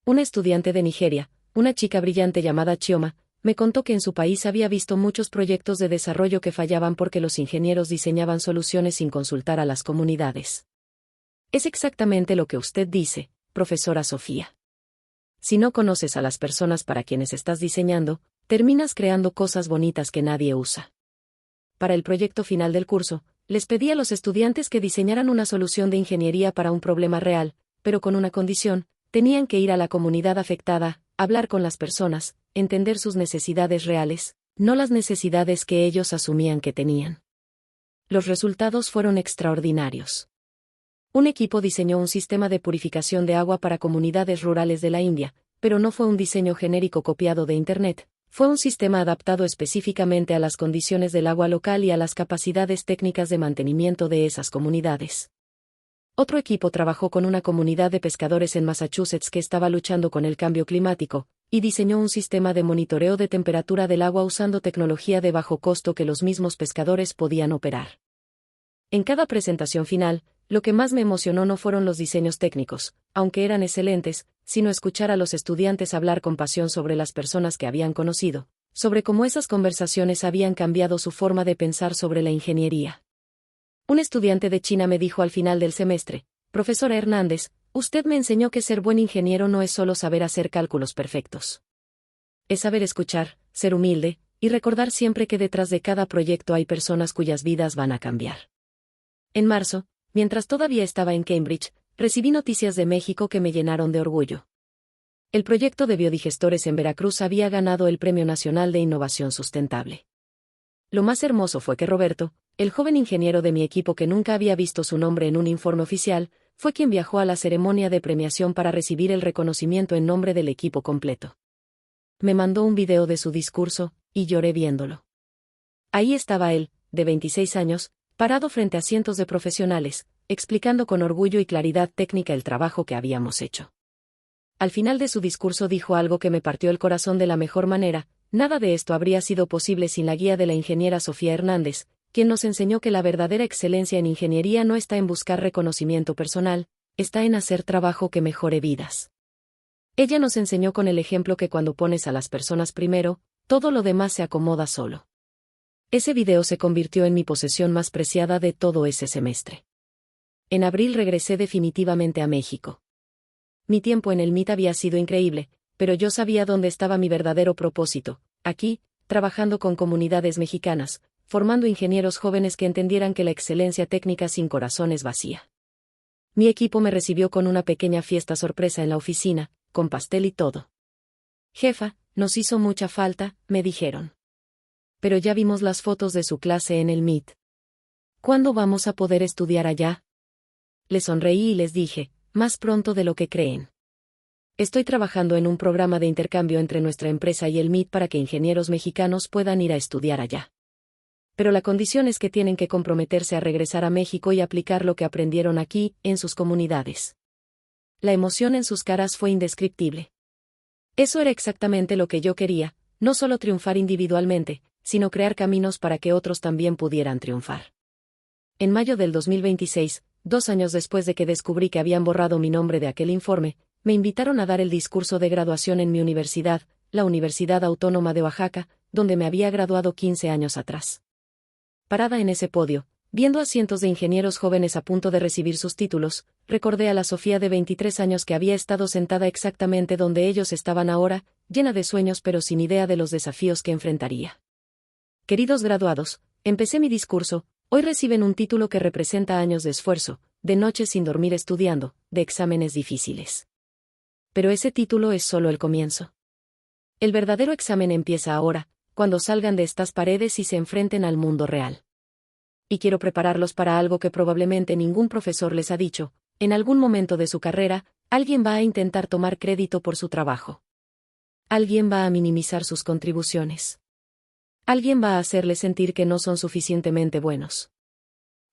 Una estudiante de Nigeria, una chica brillante llamada Chioma, me contó que en su país había visto muchos proyectos de desarrollo que fallaban porque los ingenieros diseñaban soluciones sin consultar a las comunidades. Es exactamente lo que usted dice, profesora Sofía. Si no conoces a las personas para quienes estás diseñando, terminas creando cosas bonitas que nadie usa. Para el proyecto final del curso, les pedí a los estudiantes que diseñaran una solución de ingeniería para un problema real, pero con una condición: tenían que ir a la comunidad afectada, hablar con las personas, entender sus necesidades reales, no las necesidades que ellos asumían que tenían. Los resultados fueron extraordinarios. Un equipo diseñó un sistema de purificación de agua para comunidades rurales de la India, pero no fue un diseño genérico copiado de Internet. Fue un sistema adaptado específicamente a las condiciones del agua local y a las capacidades técnicas de mantenimiento de esas comunidades. Otro equipo trabajó con una comunidad de pescadores en Massachusetts que estaba luchando con el cambio climático, y diseñó un sistema de monitoreo de temperatura del agua usando tecnología de bajo costo que los mismos pescadores podían operar. En cada presentación final, lo que más me emocionó no fueron los diseños técnicos, aunque eran excelentes, sino escuchar a los estudiantes hablar con pasión sobre las personas que habían conocido, sobre cómo esas conversaciones habían cambiado su forma de pensar sobre la ingeniería. Un estudiante de China me dijo al final del semestre: profesora Hernández, usted me enseñó que ser buen ingeniero no es solo saber hacer cálculos perfectos. Es saber escuchar, ser humilde, y recordar siempre que detrás de cada proyecto hay personas cuyas vidas van a cambiar. En marzo, mientras todavía estaba en Cambridge, recibí noticias de México que me llenaron de orgullo. El proyecto de biodigestores en Veracruz había ganado el Premio Nacional de Innovación Sustentable. Lo más hermoso fue que Roberto, el joven ingeniero de mi equipo que nunca había visto su nombre en un informe oficial, fue quien viajó a la ceremonia de premiación para recibir el reconocimiento en nombre del equipo completo. Me mandó un video de su discurso, y lloré viéndolo. Ahí estaba él, de 26 años, parado frente a cientos de profesionales, explicando con orgullo y claridad técnica el trabajo que habíamos hecho. Al final de su discurso dijo algo que me partió el corazón de la mejor manera: nada de esto habría sido posible sin la guía de la ingeniera Sofía Hernández, quien nos enseñó que la verdadera excelencia en ingeniería no está en buscar reconocimiento personal, está en hacer trabajo que mejore vidas. Ella nos enseñó con el ejemplo que cuando pones a las personas primero, todo lo demás se acomoda solo. Ese video se convirtió en mi posesión más preciada de todo ese semestre. En abril regresé definitivamente a México. Mi tiempo en el MIT había sido increíble, pero yo sabía dónde estaba mi verdadero propósito, aquí, trabajando con comunidades mexicanas, formando ingenieros jóvenes que entendieran que la excelencia técnica sin corazón es vacía. Mi equipo me recibió con una pequeña fiesta sorpresa en la oficina, con pastel y todo. Jefa, nos hizo mucha falta, me dijeron. Pero ya vimos las fotos de su clase en el MIT. ¿Cuándo vamos a poder estudiar allá? Les sonreí y les dije, más pronto de lo que creen. Estoy trabajando en un programa de intercambio entre nuestra empresa y el MIT para que ingenieros mexicanos puedan ir a estudiar allá. Pero la condición es que tienen que comprometerse a regresar a México y aplicar lo que aprendieron aquí, en sus comunidades. La emoción en sus caras fue indescriptible. Eso era exactamente lo que yo quería, no solo triunfar individualmente, sino crear caminos para que otros también pudieran triunfar. En mayo del 2026, 2 años después de que descubrí que habían borrado mi nombre de aquel informe, me invitaron a dar el discurso de graduación en mi universidad, la Universidad Autónoma de Oaxaca, donde me había graduado 15 años atrás. Parada en ese podio, viendo a cientos de ingenieros jóvenes a punto de recibir sus títulos, recordé a la Sofía de 23 años que había estado sentada exactamente donde ellos estaban ahora, llena de sueños pero sin idea de los desafíos que enfrentaría. Queridos graduados, empecé mi discurso. Hoy reciben un título que representa años de esfuerzo, de noches sin dormir estudiando, de exámenes difíciles. Pero ese título es solo el comienzo. El verdadero examen empieza ahora, cuando salgan de estas paredes y se enfrenten al mundo real. Y quiero prepararlos para algo que probablemente ningún profesor les ha dicho: en algún momento de su carrera, alguien va a intentar tomar crédito por su trabajo. Alguien va a minimizar sus contribuciones. Alguien va a hacerles sentir que no son suficientemente buenos.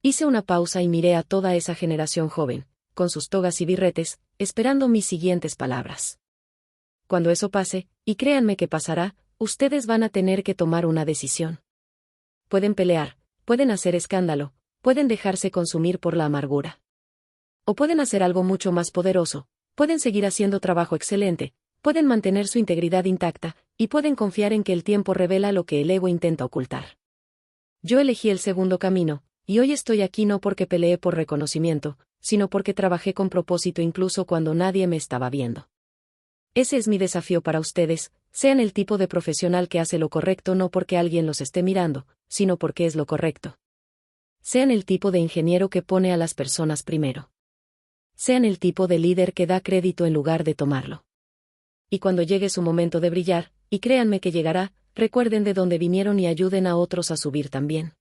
Hice una pausa y miré a toda esa generación joven, con sus togas y birretes, esperando mis siguientes palabras. Cuando eso pase, y créanme que pasará, ustedes van a tener que tomar una decisión. Pueden pelear, pueden hacer escándalo, pueden dejarse consumir por la amargura. O pueden hacer algo mucho más poderoso, pueden seguir haciendo trabajo excelente, pueden mantener su integridad intacta, y pueden confiar en que el tiempo revela lo que el ego intenta ocultar. Yo elegí el segundo camino, y hoy estoy aquí no porque peleé por reconocimiento, sino porque trabajé con propósito incluso cuando nadie me estaba viendo. Ese es mi desafío para ustedes: sean el tipo de profesional que hace lo correcto no porque alguien los esté mirando, sino porque es lo correcto. Sean el tipo de ingeniero que pone a las personas primero. Sean el tipo de líder que da crédito en lugar de tomarlo. Y cuando llegue su momento de brillar, y créanme que llegará, recuerden de dónde vinieron y ayuden a otros a subir también.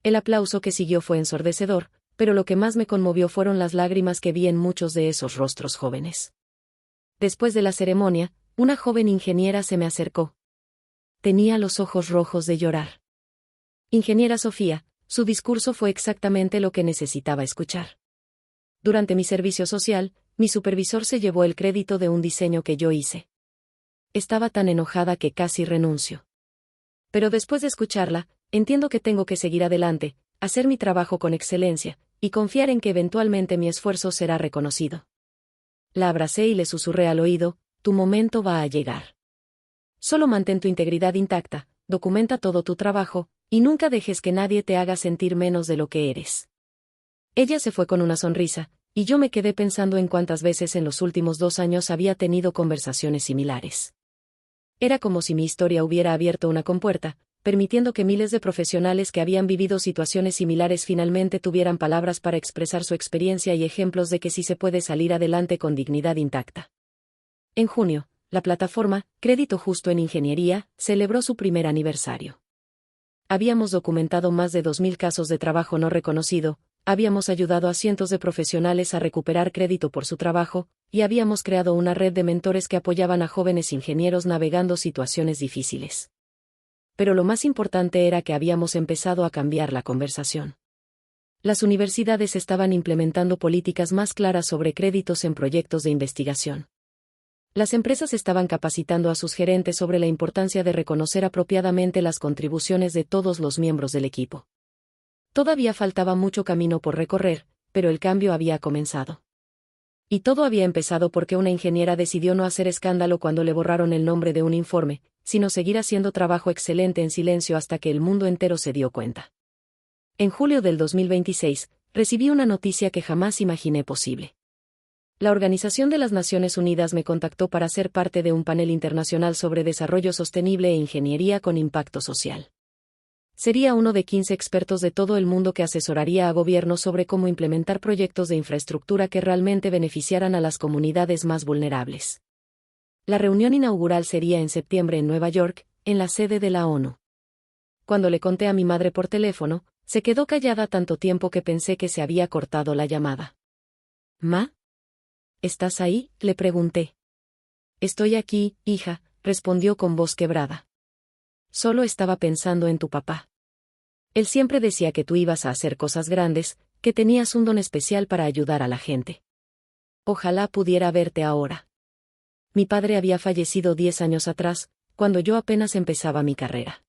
El aplauso que siguió fue ensordecedor, pero lo que más me conmovió fueron las lágrimas que vi en muchos de esos rostros jóvenes. Después de la ceremonia, una joven ingeniera se me acercó. Tenía los ojos rojos de llorar. Ingeniera Sofía, su discurso fue exactamente lo que necesitaba escuchar. Durante mi servicio social, mi supervisor se llevó el crédito de un diseño que yo hice. Estaba tan enojada que casi renuncio. Pero después de escucharla, entiendo que tengo que seguir adelante, hacer mi trabajo con excelencia, y confiar en que eventualmente mi esfuerzo será reconocido. La abracé y le susurré al oído: tu momento va a llegar. Solo mantén tu integridad intacta, documenta todo tu trabajo, y nunca dejes que nadie te haga sentir menos de lo que eres. Ella se fue con una sonrisa, y yo me quedé pensando en cuántas veces en los últimos 2 años había tenido conversaciones similares. Era como si mi historia hubiera abierto una compuerta, permitiendo que miles de profesionales que habían vivido situaciones similares finalmente tuvieran palabras para expresar su experiencia y ejemplos de que sí se puede salir adelante con dignidad intacta. En junio, la plataforma Crédito Justo en Ingeniería celebró su primer aniversario. Habíamos documentado más de 2.000 casos de trabajo no reconocido, habíamos ayudado a cientos de profesionales a recuperar crédito por su trabajo, y habíamos creado una red de mentores que apoyaban a jóvenes ingenieros navegando situaciones difíciles. Pero lo más importante era que habíamos empezado a cambiar la conversación. Las universidades estaban implementando políticas más claras sobre créditos en proyectos de investigación. Las empresas estaban capacitando a sus gerentes sobre la importancia de reconocer apropiadamente las contribuciones de todos los miembros del equipo. Todavía faltaba mucho camino por recorrer, pero el cambio había comenzado. Y todo había empezado porque una ingeniera decidió no hacer escándalo cuando le borraron el nombre de un informe, sino seguir haciendo trabajo excelente en silencio hasta que el mundo entero se dio cuenta. En julio del 2026, recibí una noticia que jamás imaginé posible. La Organización de las Naciones Unidas me contactó para ser parte de un panel internacional sobre desarrollo sostenible e ingeniería con impacto social. Sería uno de 15 expertos de todo el mundo que asesoraría a gobiernos sobre cómo implementar proyectos de infraestructura que realmente beneficiaran a las comunidades más vulnerables. La reunión inaugural sería en septiembre en Nueva York, en la sede de la ONU. Cuando le conté a mi madre por teléfono, se quedó callada tanto tiempo que pensé que se había cortado la llamada. «¿Ma? ¿Estás ahí?», le pregunté. «Estoy aquí, hija», respondió con voz quebrada. «Solo estaba pensando en tu papá. Él siempre decía que tú ibas a hacer cosas grandes, que tenías un don especial para ayudar a la gente. Ojalá pudiera verte ahora». Mi padre había fallecido 10 años atrás, cuando yo apenas empezaba mi carrera.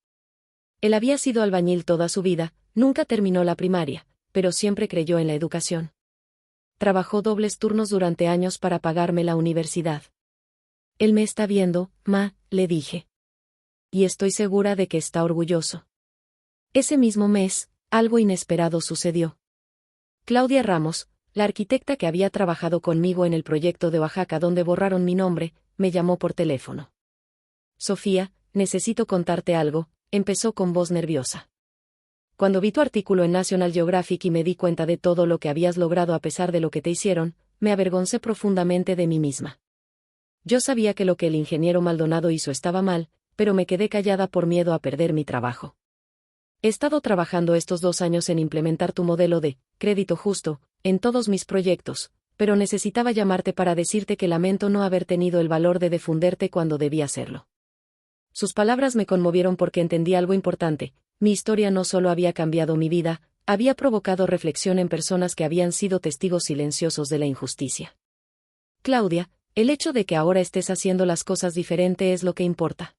Él había sido albañil toda su vida, nunca terminó la primaria, pero siempre creyó en la educación. Trabajó dobles turnos durante años para pagarme la universidad. «Él me está viendo, ma», le dije. «Y estoy segura de que está orgulloso». Ese mismo mes, algo inesperado sucedió. Claudia Ramos, la arquitecta que había trabajado conmigo en el proyecto de Oaxaca donde borraron mi nombre, me llamó por teléfono. «Sofía, necesito contarte algo», empezó con voz nerviosa. «Cuando vi tu artículo en National Geographic y me di cuenta de todo lo que habías logrado a pesar de lo que te hicieron, me avergoncé profundamente de mí misma. Yo sabía que lo que el ingeniero Maldonado hizo estaba mal, pero me quedé callada por miedo a perder mi trabajo. He estado trabajando estos 2 años en implementar tu modelo de crédito justo en todos mis proyectos, pero necesitaba llamarte para decirte que lamento no haber tenido el valor de defenderte cuando debía hacerlo». Sus palabras me conmovieron porque entendí algo importante: mi historia no solo había cambiado mi vida, había provocado reflexión en personas que habían sido testigos silenciosos de la injusticia. «Claudia, el hecho de que ahora estés haciendo las cosas diferente es lo que importa.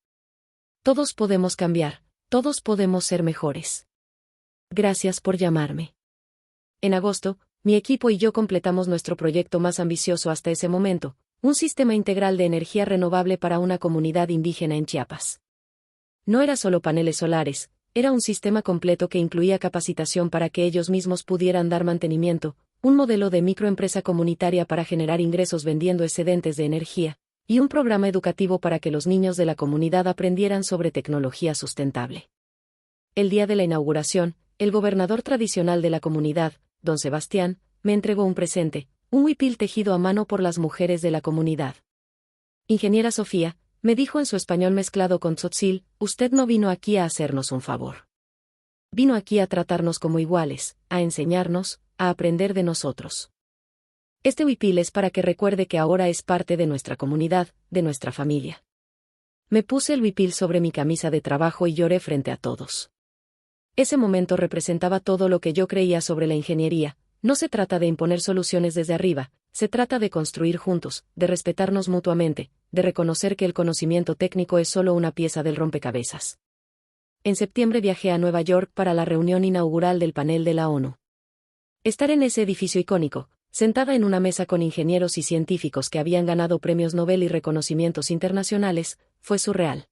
Todos podemos cambiar, todos podemos ser mejores. Gracias por llamarme». En agosto, mi equipo y yo completamos nuestro proyecto más ambicioso hasta ese momento, un sistema integral de energía renovable para una comunidad indígena en Chiapas. No era solo paneles solares, era un sistema completo que incluía capacitación para que ellos mismos pudieran dar mantenimiento, un modelo de microempresa comunitaria para generar ingresos vendiendo excedentes de energía, y un programa educativo para que los niños de la comunidad aprendieran sobre tecnología sustentable. El día de la inauguración, el gobernador tradicional de la comunidad, don Sebastián, me entregó un presente, un huipil tejido a mano por las mujeres de la comunidad. «Ingeniera Sofía», me dijo en su español mezclado con tzotzil, «usted no vino aquí a hacernos un favor. Vino aquí a tratarnos como iguales, a enseñarnos, a aprender de nosotros. Este huipil es para que recuerde que ahora es parte de nuestra comunidad, de nuestra familia». Me puse el huipil sobre mi camisa de trabajo y lloré frente a todos. Ese momento representaba todo lo que yo creía sobre la ingeniería. No se trata de imponer soluciones desde arriba, se trata de construir juntos, de respetarnos mutuamente, de reconocer que el conocimiento técnico es solo una pieza del rompecabezas. En septiembre viajé a Nueva York para la reunión inaugural del panel de la ONU. Estar en ese edificio icónico, sentada en una mesa con ingenieros y científicos que habían ganado premios Nobel y reconocimientos internacionales, fue surreal.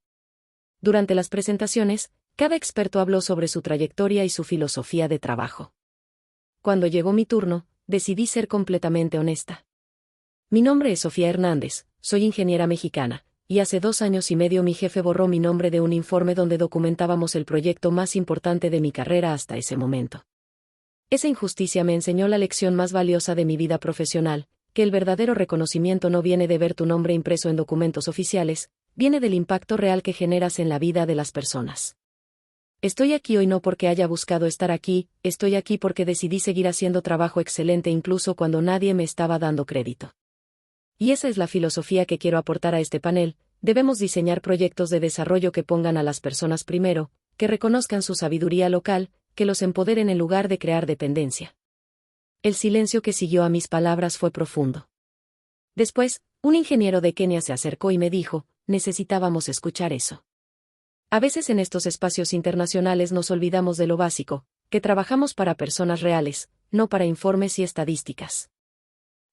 Durante las presentaciones, cada experto habló sobre su trayectoria y su filosofía de trabajo. Cuando llegó mi turno, decidí ser completamente honesta. Mi nombre es Sofía Hernández, soy ingeniera mexicana, y hace 2 años y medio mi jefe borró mi nombre de un informe donde documentábamos el proyecto más importante de mi carrera hasta ese momento. Esa injusticia me enseñó la lección más valiosa de mi vida profesional, que el verdadero reconocimiento no viene de ver tu nombre impreso en documentos oficiales, viene del impacto real que generas en la vida de las personas. Estoy aquí hoy no porque haya buscado estar aquí, estoy aquí porque decidí seguir haciendo trabajo excelente incluso cuando nadie me estaba dando crédito. Y esa es la filosofía que quiero aportar a este panel: debemos diseñar proyectos de desarrollo que pongan a las personas primero, que reconozcan su sabiduría local, que los empoderen en lugar de crear dependencia. El silencio que siguió a mis palabras fue profundo. Después, un ingeniero de Kenia se acercó y me dijo, necesitábamos escuchar eso. A veces en estos espacios internacionales nos olvidamos de lo básico, que trabajamos para personas reales, no para informes y estadísticas.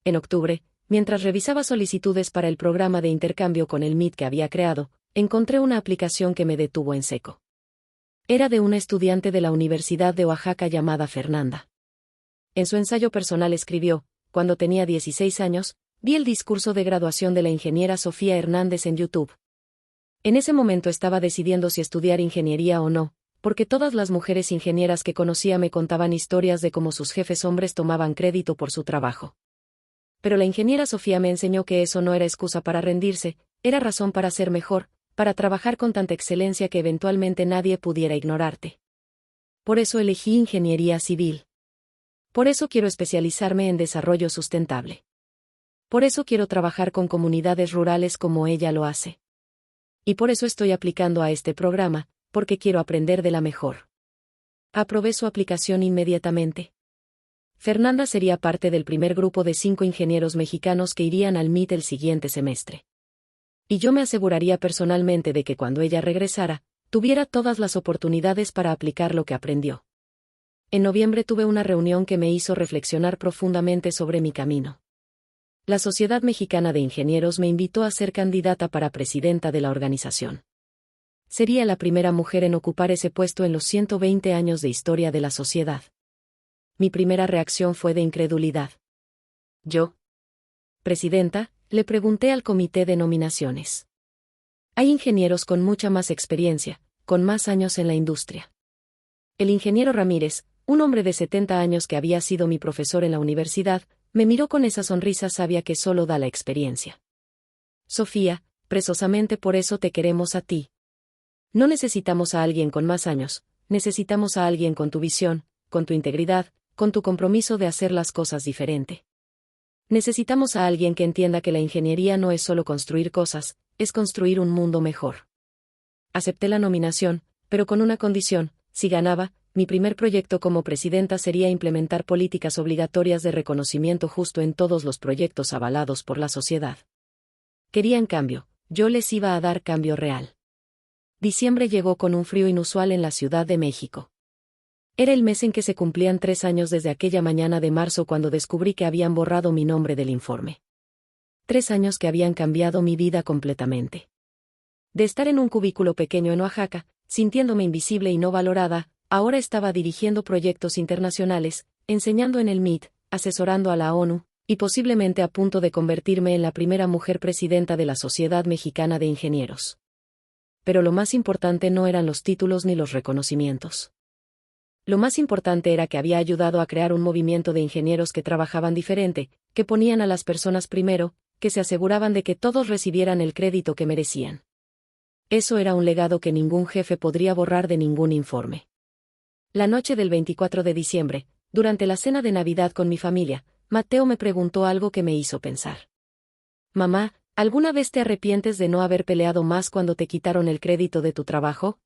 En octubre, mientras revisaba solicitudes para el programa de intercambio con el MIT que había creado, encontré una aplicación que me detuvo en seco. Era de una estudiante de la Universidad de Oaxaca llamada Fernanda. En su ensayo personal escribió: cuando tenía 16 años, vi el discurso de graduación de la ingeniera Sofía Hernández en YouTube. En ese momento estaba decidiendo si estudiar ingeniería o no, porque todas las mujeres ingenieras que conocía me contaban historias de cómo sus jefes hombres tomaban crédito por su trabajo. Pero la ingeniera Sofía me enseñó que eso no era excusa para rendirse, era razón para ser mejor, para trabajar con tanta excelencia que eventualmente nadie pudiera ignorarte. Por eso elegí ingeniería civil. Por eso quiero especializarme en desarrollo sustentable. Por eso quiero trabajar con comunidades rurales como ella lo hace. Y por eso estoy aplicando a este programa, porque quiero aprender de la mejor. Aprobé su aplicación inmediatamente. Fernanda sería parte del primer grupo de 5 ingenieros mexicanos que irían al MIT el siguiente semestre. Y yo me aseguraría personalmente de que cuando ella regresara, tuviera todas las oportunidades para aplicar lo que aprendió. En noviembre tuve una reunión que me hizo reflexionar profundamente sobre mi camino. La Sociedad Mexicana de Ingenieros me invitó a ser candidata para presidenta de la organización. Sería la primera mujer en ocupar ese puesto en los 120 años de historia de la sociedad. Mi primera reacción fue de incredulidad. ¿Yo? ¿Presidenta?, le pregunté al comité de nominaciones. Hay ingenieros con mucha más experiencia, con más años en la industria. El ingeniero Ramírez, un hombre de 70 años que había sido mi profesor en la universidad, me miró con esa sonrisa sabia que solo da la experiencia. Sofía, precisamente por eso te queremos a ti. No necesitamos a alguien con más años, necesitamos a alguien con tu visión, con tu integridad, con tu compromiso de hacer las cosas diferente. Necesitamos a alguien que entienda que la ingeniería no es solo construir cosas, es construir un mundo mejor. Acepté la nominación, pero con una condición: si ganaba, mi primer proyecto como presidenta sería implementar políticas obligatorias de reconocimiento justo en todos los proyectos avalados por la sociedad. Querían cambio, yo les iba a dar cambio real. Diciembre llegó con un frío inusual en la Ciudad de México. Era el mes en que se cumplían 3 años desde aquella mañana de marzo cuando descubrí que habían borrado mi nombre del informe. 3 años que habían cambiado mi vida completamente. De estar en un cubículo pequeño en Oaxaca, sintiéndome invisible y no valorada, ahora estaba dirigiendo proyectos internacionales, enseñando en el MIT, asesorando a la ONU, y posiblemente a punto de convertirme en la primera mujer presidenta de la Sociedad Mexicana de Ingenieros. Pero lo más importante no eran los títulos ni los reconocimientos. Lo más importante era que había ayudado a crear un movimiento de ingenieros que trabajaban diferente, que ponían a las personas primero, que se aseguraban de que todos recibieran el crédito que merecían. Eso era un legado que ningún jefe podría borrar de ningún informe. La noche del 24 de diciembre, durante la cena de Navidad con mi familia, Mateo me preguntó algo que me hizo pensar. Mamá, ¿alguna vez te arrepientes de no haber peleado más cuando te quitaron el crédito de tu trabajo?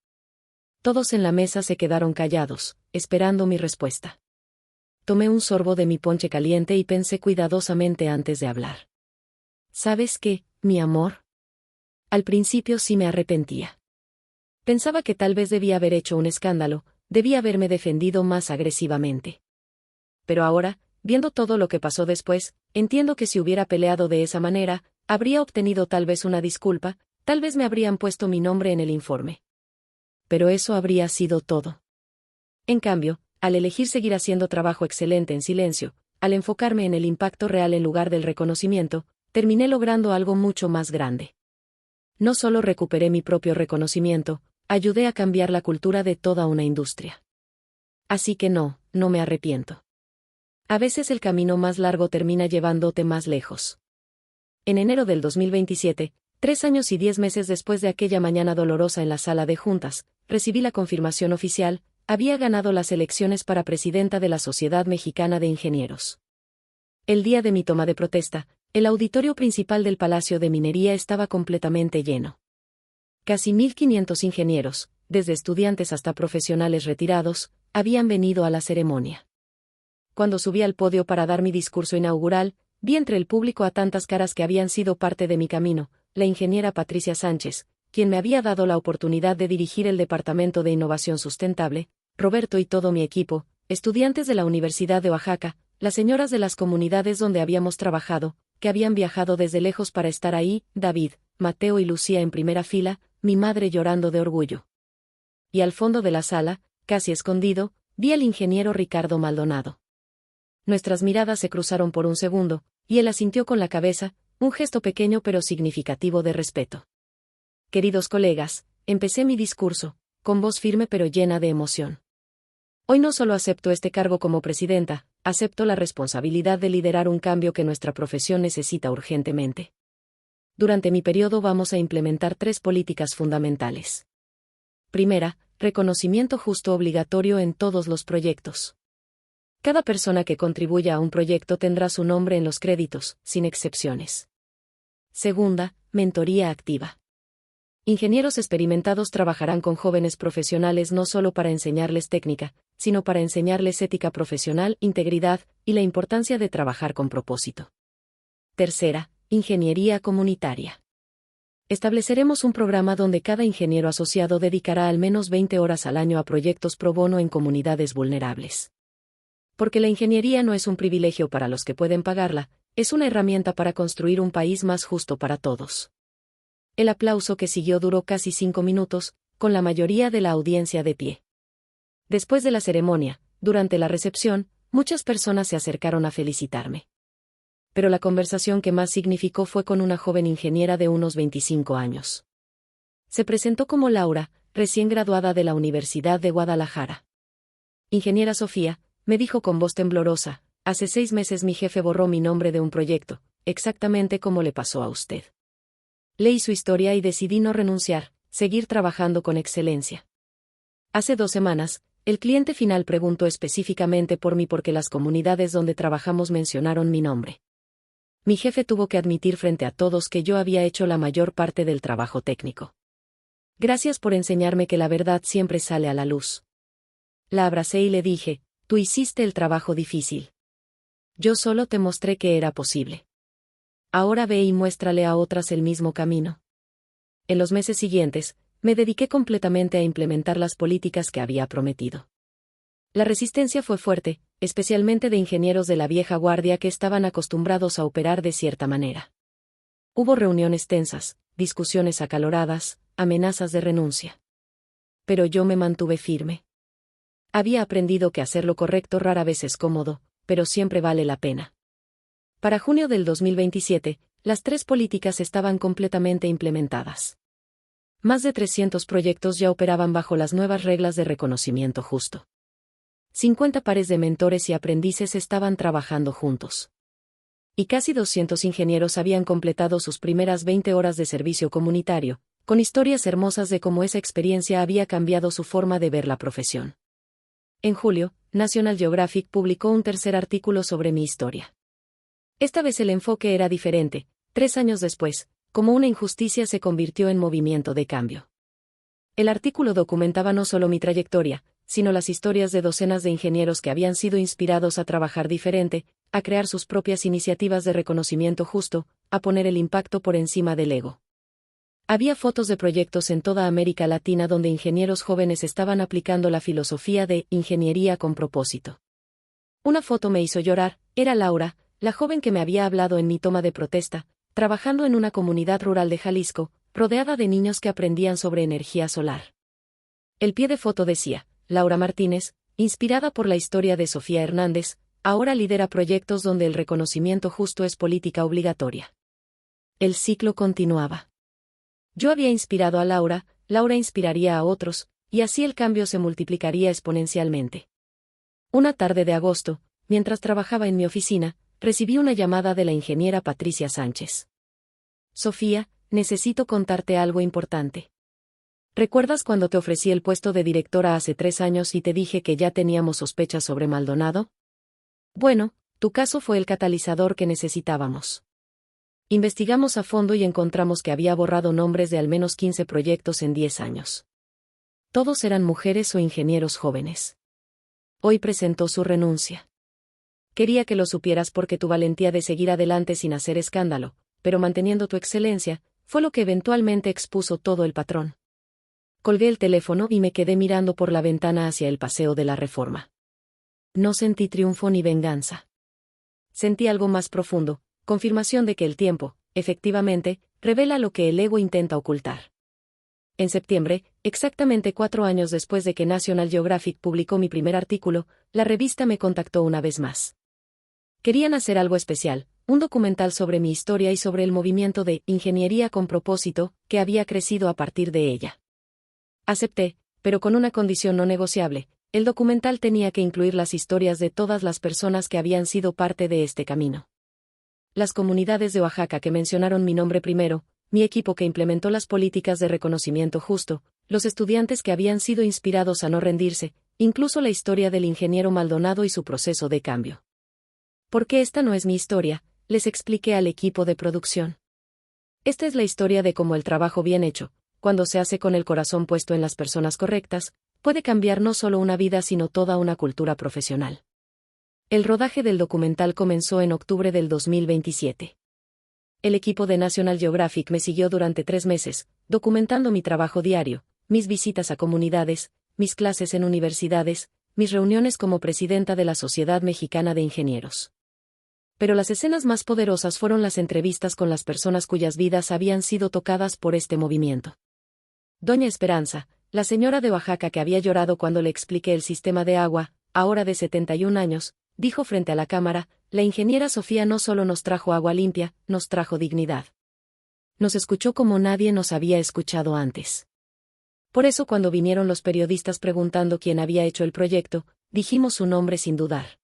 Todos en la mesa se quedaron callados, esperando mi respuesta. Tomé un sorbo de mi ponche caliente y pensé cuidadosamente antes de hablar. ¿Sabes qué, mi amor? Al principio sí me arrepentía. Pensaba que tal vez debía haber hecho un escándalo, debía haberme defendido más agresivamente. Pero ahora, viendo todo lo que pasó después, entiendo que si hubiera peleado de esa manera, habría obtenido tal vez una disculpa, tal vez me habrían puesto mi nombre en el informe. Pero eso habría sido todo. En cambio, al elegir seguir haciendo trabajo excelente en silencio, al enfocarme en el impacto real en lugar del reconocimiento, terminé logrando algo mucho más grande. No solo recuperé mi propio reconocimiento, ayudé a cambiar la cultura de toda una industria. Así que no me arrepiento. A veces el camino más largo termina llevándote más lejos. En enero del 2027, 3 años y 10 meses después de aquella mañana dolorosa en la sala de juntas, recibí la confirmación oficial: había ganado las elecciones para presidenta de la Sociedad Mexicana de Ingenieros. El día de mi toma de protesta, el auditorio principal del Palacio de Minería estaba completamente lleno. Casi 1.500 ingenieros, desde estudiantes hasta profesionales retirados, habían venido a la ceremonia. Cuando subí al podio para dar mi discurso inaugural, vi entre el público a tantas caras que habían sido parte de mi camino: la ingeniera Patricia Sánchez, quien me había dado la oportunidad de dirigir el Departamento de Innovación Sustentable, Roberto y todo mi equipo, estudiantes de la Universidad de Oaxaca, las señoras de las comunidades donde habíamos trabajado, que habían viajado desde lejos para estar ahí, David, Mateo y Lucía en primera fila, mi madre llorando de orgullo. Y al fondo de la sala, casi escondido, vi al ingeniero Ricardo Maldonado. Nuestras miradas se cruzaron por un segundo, y él asintió con la cabeza, un gesto pequeño pero significativo de respeto. Queridos colegas, empecé mi discurso, con voz firme pero llena de emoción. Hoy no solo acepto este cargo como presidenta, acepto la responsabilidad de liderar un cambio que nuestra profesión necesita urgentemente. Durante mi periodo vamos a implementar 3 políticas fundamentales. Primera, reconocimiento justo obligatorio en todos los proyectos. Cada persona que contribuya a un proyecto tendrá su nombre en los créditos, sin excepciones. Segunda, mentoría activa. Ingenieros experimentados trabajarán con jóvenes profesionales no solo para enseñarles técnica, sino para enseñarles ética profesional, integridad y la importancia de trabajar con propósito. Tercera, ingeniería comunitaria. Estableceremos un programa donde cada ingeniero asociado dedicará al menos 20 horas al año a proyectos pro bono en comunidades vulnerables. Porque la ingeniería no es un privilegio para los que pueden pagarla, es una herramienta para construir un país más justo para todos. El aplauso que siguió duró casi 5 minutos, con la mayoría de la audiencia de pie. Después de la ceremonia, durante la recepción, muchas personas se acercaron a felicitarme. Pero la conversación que más significó fue con una joven ingeniera de unos 25 años. Se presentó como Laura, recién graduada de la Universidad de Guadalajara. Ingeniera Sofía, me dijo con voz temblorosa, hace 6 meses mi jefe borró mi nombre de un proyecto, exactamente como le pasó a usted. Leí su historia y decidí no renunciar, seguir trabajando con excelencia. Hace 2 semanas, el cliente final preguntó específicamente por mí porque las comunidades donde trabajamos mencionaron mi nombre. Mi jefe tuvo que admitir frente a todos que yo había hecho la mayor parte del trabajo técnico. Gracias por enseñarme que la verdad siempre sale a la luz. La abracé y le dije, tú hiciste el trabajo difícil. Yo solo te mostré que era posible. Ahora ve y muéstrale a otras el mismo camino. En los meses siguientes, me dediqué completamente a implementar las políticas que había prometido. La resistencia fue fuerte, especialmente de ingenieros de la vieja guardia que estaban acostumbrados a operar de cierta manera. Hubo reuniones tensas, discusiones acaloradas, amenazas de renuncia. Pero yo me mantuve firme. Había aprendido que hacer lo correcto rara vez es cómodo, pero siempre vale la pena. Para junio del 2027, las 3 políticas estaban completamente implementadas. Más de 300 proyectos ya operaban bajo las nuevas reglas de reconocimiento justo. 50 pares de mentores y aprendices estaban trabajando juntos. Y casi 200 ingenieros habían completado sus primeras 20 horas de servicio comunitario, con historias hermosas de cómo esa experiencia había cambiado su forma de ver la profesión. En julio, National Geographic publicó un tercer artículo sobre mi historia. Esta vez el enfoque era diferente. 3 años después, como una injusticia se convirtió en movimiento de cambio. El artículo documentaba no solo mi trayectoria, sino las historias de docenas de ingenieros que habían sido inspirados a trabajar diferente, a crear sus propias iniciativas de reconocimiento justo, a poner el impacto por encima del ego. Había fotos de proyectos en toda América Latina donde ingenieros jóvenes estaban aplicando la filosofía de ingeniería con propósito. Una foto me hizo llorar, era Laura, la joven que me había hablado en mi toma de protesta, trabajando en una comunidad rural de Jalisco, rodeada de niños que aprendían sobre energía solar. El pie de foto decía, Laura Martínez, inspirada por la historia de Sofía Hernández, ahora lidera proyectos donde el reconocimiento justo es política obligatoria. El ciclo continuaba. Yo había inspirado a Laura, Laura inspiraría a otros, y así el cambio se multiplicaría exponencialmente. Una tarde de agosto, mientras trabajaba en mi oficina, recibí una llamada de la ingeniera Patricia Sánchez. Sofía, necesito contarte algo importante. ¿Recuerdas cuando te ofrecí el puesto de directora hace 3 años y te dije que ya teníamos sospechas sobre Maldonado? Bueno, tu caso fue el catalizador que necesitábamos. Investigamos a fondo y encontramos que había borrado nombres de al menos 15 proyectos en 10 años. Todos eran mujeres o ingenieros jóvenes. Hoy presentó su renuncia. Quería que lo supieras porque tu valentía de seguir adelante sin hacer escándalo, pero manteniendo tu excelencia, fue lo que eventualmente expuso todo el patrón. Colgué el teléfono y me quedé mirando por la ventana hacia el Paseo de la Reforma. No sentí triunfo ni venganza. Sentí algo más profundo, confirmación de que el tiempo, efectivamente, revela lo que el ego intenta ocultar. En septiembre, exactamente 4 años después de que National Geographic publicó mi primer artículo, la revista me contactó una vez más. Querían hacer algo especial, un documental sobre mi historia y sobre el movimiento de ingeniería con propósito que había crecido a partir de ella. Acepté, pero con una condición no negociable: el documental tenía que incluir las historias de todas las personas que habían sido parte de este camino. Las comunidades de Oaxaca que mencionaron mi nombre primero, mi equipo que implementó las políticas de reconocimiento justo, los estudiantes que habían sido inspirados a no rendirse, incluso la historia del ingeniero Maldonado y su proceso de cambio. Porque esta no es mi historia, les expliqué al equipo de producción. Esta es la historia de cómo el trabajo bien hecho, cuando se hace con el corazón puesto en las personas correctas, puede cambiar no solo una vida sino toda una cultura profesional. El rodaje del documental comenzó en octubre del 2027. El equipo de National Geographic me siguió durante 3 meses, documentando mi trabajo diario, mis visitas a comunidades, mis clases en universidades, mis reuniones como presidenta de la Sociedad Mexicana de Ingenieros. Pero las escenas más poderosas fueron las entrevistas con las personas cuyas vidas habían sido tocadas por este movimiento. Doña Esperanza, la señora de Oaxaca que había llorado cuando le expliqué el sistema de agua, ahora de 71 años, dijo frente a la cámara: la ingeniera Sofía no solo nos trajo agua limpia, nos trajo dignidad. Nos escuchó como nadie nos había escuchado antes. Por eso cuando vinieron los periodistas preguntando quién había hecho el proyecto, dijimos su nombre sin dudar.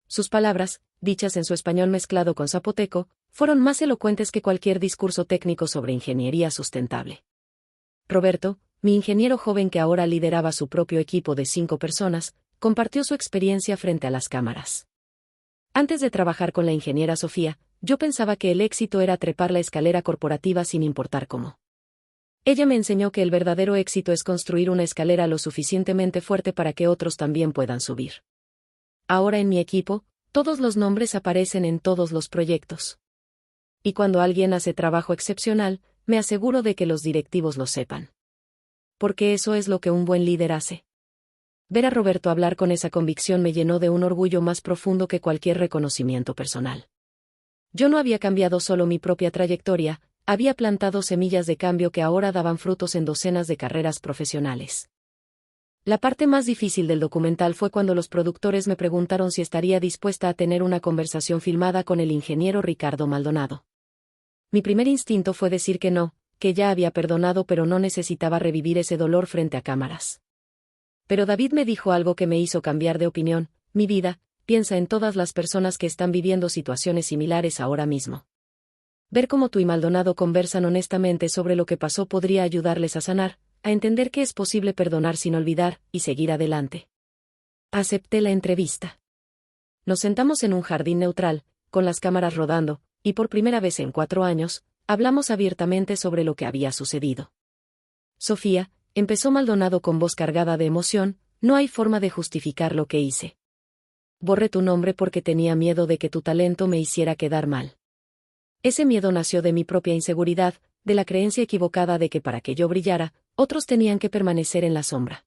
Sus palabras, dichas en su español mezclado con zapoteco, fueron más elocuentes que cualquier discurso técnico sobre ingeniería sustentable. Roberto, mi ingeniero joven que ahora lideraba su propio equipo de 5 personas, compartió su experiencia frente a las cámaras. Antes de trabajar con la ingeniera Sofía, yo pensaba que el éxito era trepar la escalera corporativa sin importar cómo. Ella me enseñó que el verdadero éxito es construir una escalera lo suficientemente fuerte para que otros también puedan subir. Ahora en mi equipo, todos los nombres aparecen en todos los proyectos. Y cuando alguien hace trabajo excepcional, me aseguro de que los directivos lo sepan. Porque eso es lo que un buen líder hace. Ver a Roberto hablar con esa convicción me llenó de un orgullo más profundo que cualquier reconocimiento personal. Yo no había cambiado solo mi propia trayectoria, había plantado semillas de cambio que ahora daban frutos en docenas de carreras profesionales. La parte más difícil del documental fue cuando los productores me preguntaron si estaría dispuesta a tener una conversación filmada con el ingeniero Ricardo Maldonado. Mi primer instinto fue decir que no, que ya había perdonado, pero no necesitaba revivir ese dolor frente a cámaras. Pero David me dijo algo que me hizo cambiar de opinión: mi vida, piensa en todas las personas que están viviendo situaciones similares ahora mismo. Ver cómo tú y Maldonado conversan honestamente sobre lo que pasó podría ayudarles a sanar, a entender que es posible perdonar sin olvidar, y seguir adelante. Acepté la entrevista. Nos sentamos en un jardín neutral, con las cámaras rodando, y por primera vez en 4 años, hablamos abiertamente sobre lo que había sucedido. Sofía, empezó Maldonado con voz cargada de emoción, no hay forma de justificar lo que hice. Borré tu nombre porque tenía miedo de que tu talento me hiciera quedar mal. Ese miedo nació de mi propia inseguridad, de la creencia equivocada de que para que yo brillara, otros tenían que permanecer en la sombra.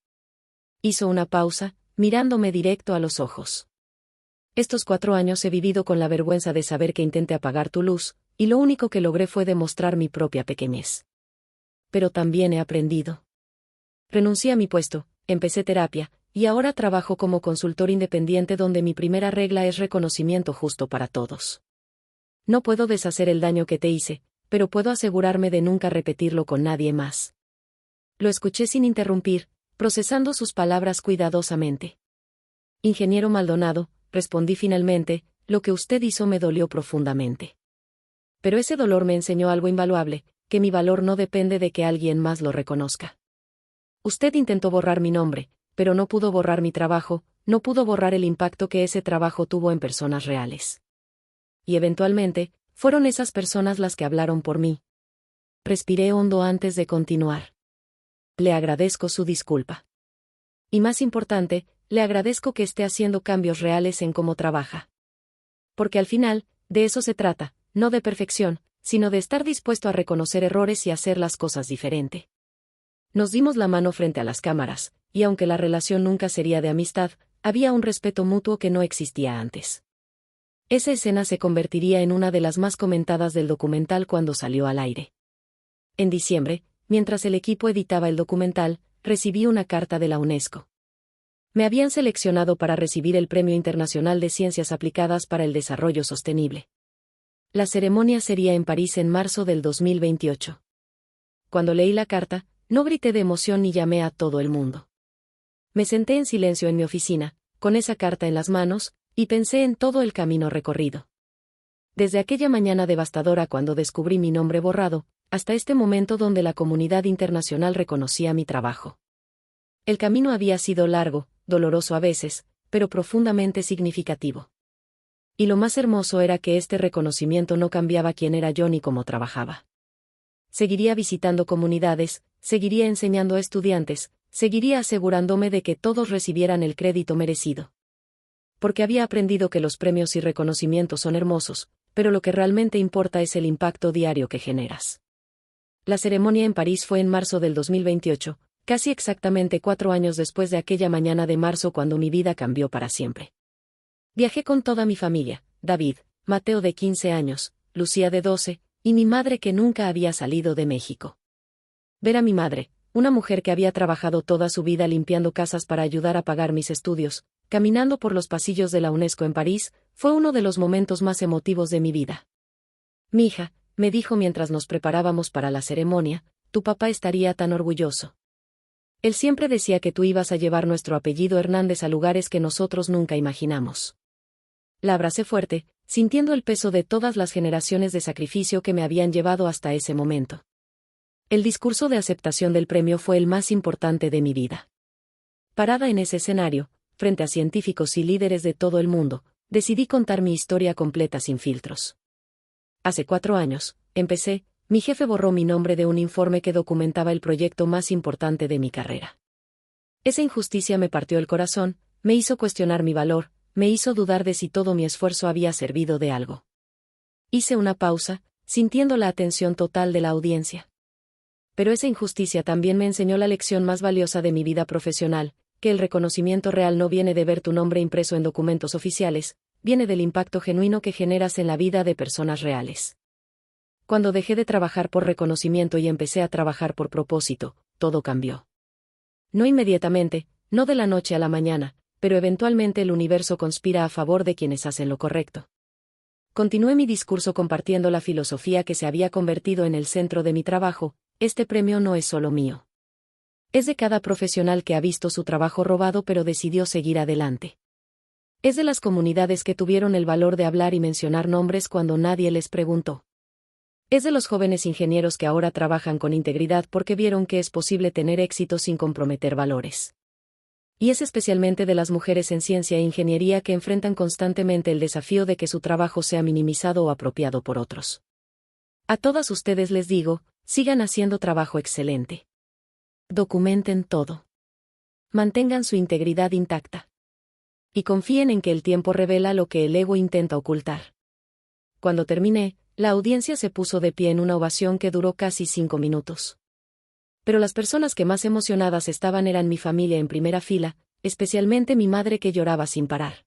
Hizo una pausa, mirándome directo a los ojos. Estos 4 años he vivido con la vergüenza de saber que intenté apagar tu luz, y lo único que logré fue demostrar mi propia pequeñez. Pero también he aprendido. Renuncié a mi puesto, empecé terapia, y ahora trabajo como consultor independiente donde mi primera regla es reconocimiento justo para todos. No puedo deshacer el daño que te hice, pero puedo asegurarme de nunca repetirlo con nadie más. Lo escuché sin interrumpir, procesando sus palabras cuidadosamente. Ingeniero Maldonado, respondí finalmente, lo que usted hizo me dolió profundamente. Pero ese dolor me enseñó algo invaluable, que mi valor no depende de que alguien más lo reconozca. Usted intentó borrar mi nombre, pero no pudo borrar mi trabajo, no pudo borrar el impacto que ese trabajo tuvo en personas reales. Y eventualmente, fueron esas personas las que hablaron por mí. Respiré hondo antes de continuar. Le agradezco su disculpa. Y más importante, le agradezco que esté haciendo cambios reales en cómo trabaja. Porque al final, de eso se trata, no de perfección, sino de estar dispuesto a reconocer errores y hacer las cosas diferente. Nos dimos la mano frente a las cámaras, y aunque la relación nunca sería de amistad, había un respeto mutuo que no existía antes. Esa escena se convertiría en una de las más comentadas del documental cuando salió al aire. En diciembre, mientras el equipo editaba el documental, recibí una carta de la UNESCO. Me habían seleccionado para recibir el Premio Internacional de Ciencias Aplicadas para el Desarrollo Sostenible. La ceremonia sería en París en marzo del 2028. Cuando leí la carta, no grité de emoción ni llamé a todo el mundo. Me senté en silencio en mi oficina, con esa carta en las manos, y pensé en todo el camino recorrido. Desde aquella mañana devastadora cuando descubrí mi nombre borrado, hasta este momento donde la comunidad internacional reconocía mi trabajo. El camino había sido largo, doloroso a veces, pero profundamente significativo. Y lo más hermoso era que este reconocimiento no cambiaba quién era yo ni cómo trabajaba. Seguiría visitando comunidades, seguiría enseñando a estudiantes, seguiría asegurándome de que todos recibieran el crédito merecido. Porque había aprendido que los premios y reconocimientos son hermosos, pero lo que realmente importa es el impacto diario que generas. La ceremonia en París fue en marzo del 2028, casi exactamente 4 años después de aquella mañana de marzo cuando mi vida cambió para siempre. Viajé con toda mi familia, David, Mateo de 15 años, Lucía de 12, y mi madre que nunca había salido de México. Ver a mi madre, una mujer que había trabajado toda su vida limpiando casas para ayudar a pagar mis estudios, caminando por los pasillos de la UNESCO en París, fue uno de los momentos más emotivos de mi vida. Mija, me dijo mientras nos preparábamos para la ceremonia, tu papá estaría tan orgulloso. Él siempre decía que tú ibas a llevar nuestro apellido Hernández a lugares que nosotros nunca imaginamos. La abracé fuerte, sintiendo el peso de todas las generaciones de sacrificio que me habían llevado hasta ese momento. El discurso de aceptación del premio fue el más importante de mi vida. Parada en ese escenario, frente a científicos y líderes de todo el mundo, decidí contar mi historia completa sin filtros. Hace 4 años, mi jefe borró mi nombre de un informe que documentaba el proyecto más importante de mi carrera. Esa injusticia me partió el corazón, me hizo cuestionar mi valor, me hizo dudar de si todo mi esfuerzo había servido de algo. Hice una pausa, sintiendo la atención total de la audiencia. Pero esa injusticia también me enseñó la lección más valiosa de mi vida profesional, que el reconocimiento real no viene de ver tu nombre impreso en documentos oficiales, viene del impacto genuino que generas en la vida de personas reales. Cuando dejé de trabajar por reconocimiento y empecé a trabajar por propósito, todo cambió. No inmediatamente, no de la noche a la mañana, pero eventualmente el universo conspira a favor de quienes hacen lo correcto. Continué mi discurso compartiendo la filosofía que se había convertido en el centro de mi trabajo: este premio no es solo mío. Es de cada profesional que ha visto su trabajo robado pero decidió seguir adelante. Es de las comunidades que tuvieron el valor de hablar y mencionar nombres cuando nadie les preguntó. Es de los jóvenes ingenieros que ahora trabajan con integridad porque vieron que es posible tener éxito sin comprometer valores. Y es especialmente de las mujeres en ciencia e ingeniería que enfrentan constantemente el desafío de que su trabajo sea minimizado o apropiado por otros. A todas ustedes les digo, sigan haciendo trabajo excelente. Documenten todo. Mantengan su integridad intacta. Y confíen en que el tiempo revela lo que el ego intenta ocultar. Cuando terminé, la audiencia se puso de pie en una ovación que duró casi 5 minutos. Pero las personas que más emocionadas estaban eran mi familia en primera fila, especialmente mi madre que lloraba sin parar.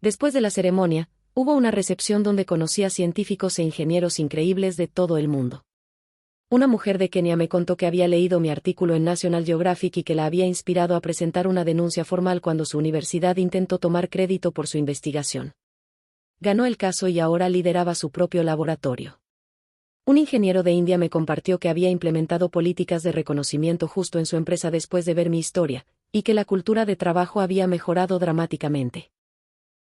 Después de la ceremonia, hubo una recepción donde conocí a científicos e ingenieros increíbles de todo el mundo. Una mujer de Kenia me contó que había leído mi artículo en National Geographic y que la había inspirado a presentar una denuncia formal cuando su universidad intentó tomar crédito por su investigación. Ganó el caso y ahora lideraba su propio laboratorio. Un ingeniero de India me compartió que había implementado políticas de reconocimiento justo en su empresa después de ver mi historia, y que la cultura de trabajo había mejorado dramáticamente.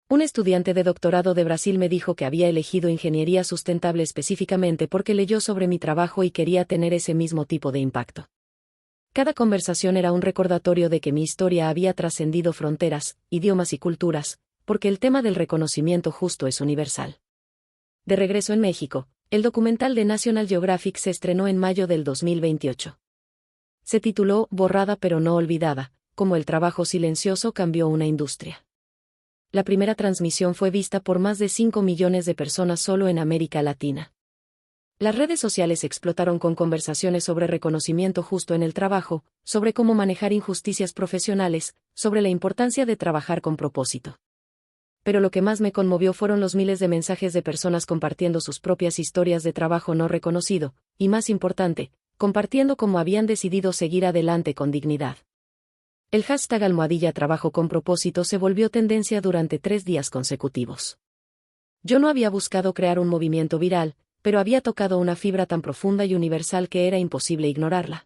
Un estudiante de doctorado de Brasil me dijo que había elegido ingeniería sustentable específicamente porque leyó sobre mi trabajo y quería tener ese mismo tipo de impacto. Cada conversación era un recordatorio de que mi historia había trascendido fronteras, idiomas y culturas, porque el tema del reconocimiento justo es universal. De regreso en México, el documental de National Geographic se estrenó en mayo del 2028. Se tituló Borrada pero no olvidada, cómo el trabajo silencioso cambió una industria. La primera transmisión fue vista por más de 5 millones de personas solo en América Latina. Las redes sociales explotaron con conversaciones sobre reconocimiento justo en el trabajo, sobre cómo manejar injusticias profesionales, sobre la importancia de trabajar con propósito. Pero lo que más me conmovió fueron los miles de mensajes de personas compartiendo sus propias historias de trabajo no reconocido, y más importante, compartiendo cómo habían decidido seguir adelante con dignidad. El hashtag #trabajo con propósito se volvió tendencia durante 3 días consecutivos. Yo no había buscado crear un movimiento viral, pero había tocado una fibra tan profunda y universal que era imposible ignorarla.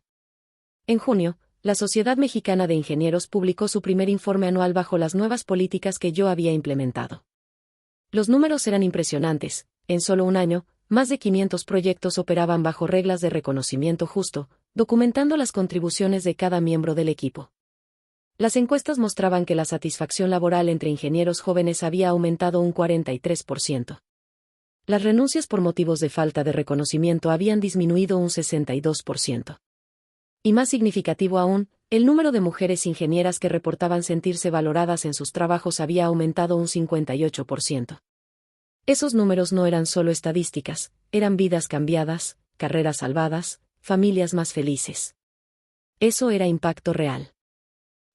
En junio, la Sociedad Mexicana de Ingenieros publicó su primer informe anual bajo las nuevas políticas que yo había implementado. Los números eran impresionantes. En solo un año, más de 500 proyectos operaban bajo reglas de reconocimiento justo, documentando las contribuciones de cada miembro del equipo. Las encuestas mostraban que la satisfacción laboral entre ingenieros jóvenes había aumentado un 43%. Las renuncias por motivos de falta de reconocimiento habían disminuido un 62%. Y más significativo aún, el número de mujeres ingenieras que reportaban sentirse valoradas en sus trabajos había aumentado un 58%. Esos números no eran solo estadísticas, eran vidas cambiadas, carreras salvadas, familias más felices. Eso era impacto real.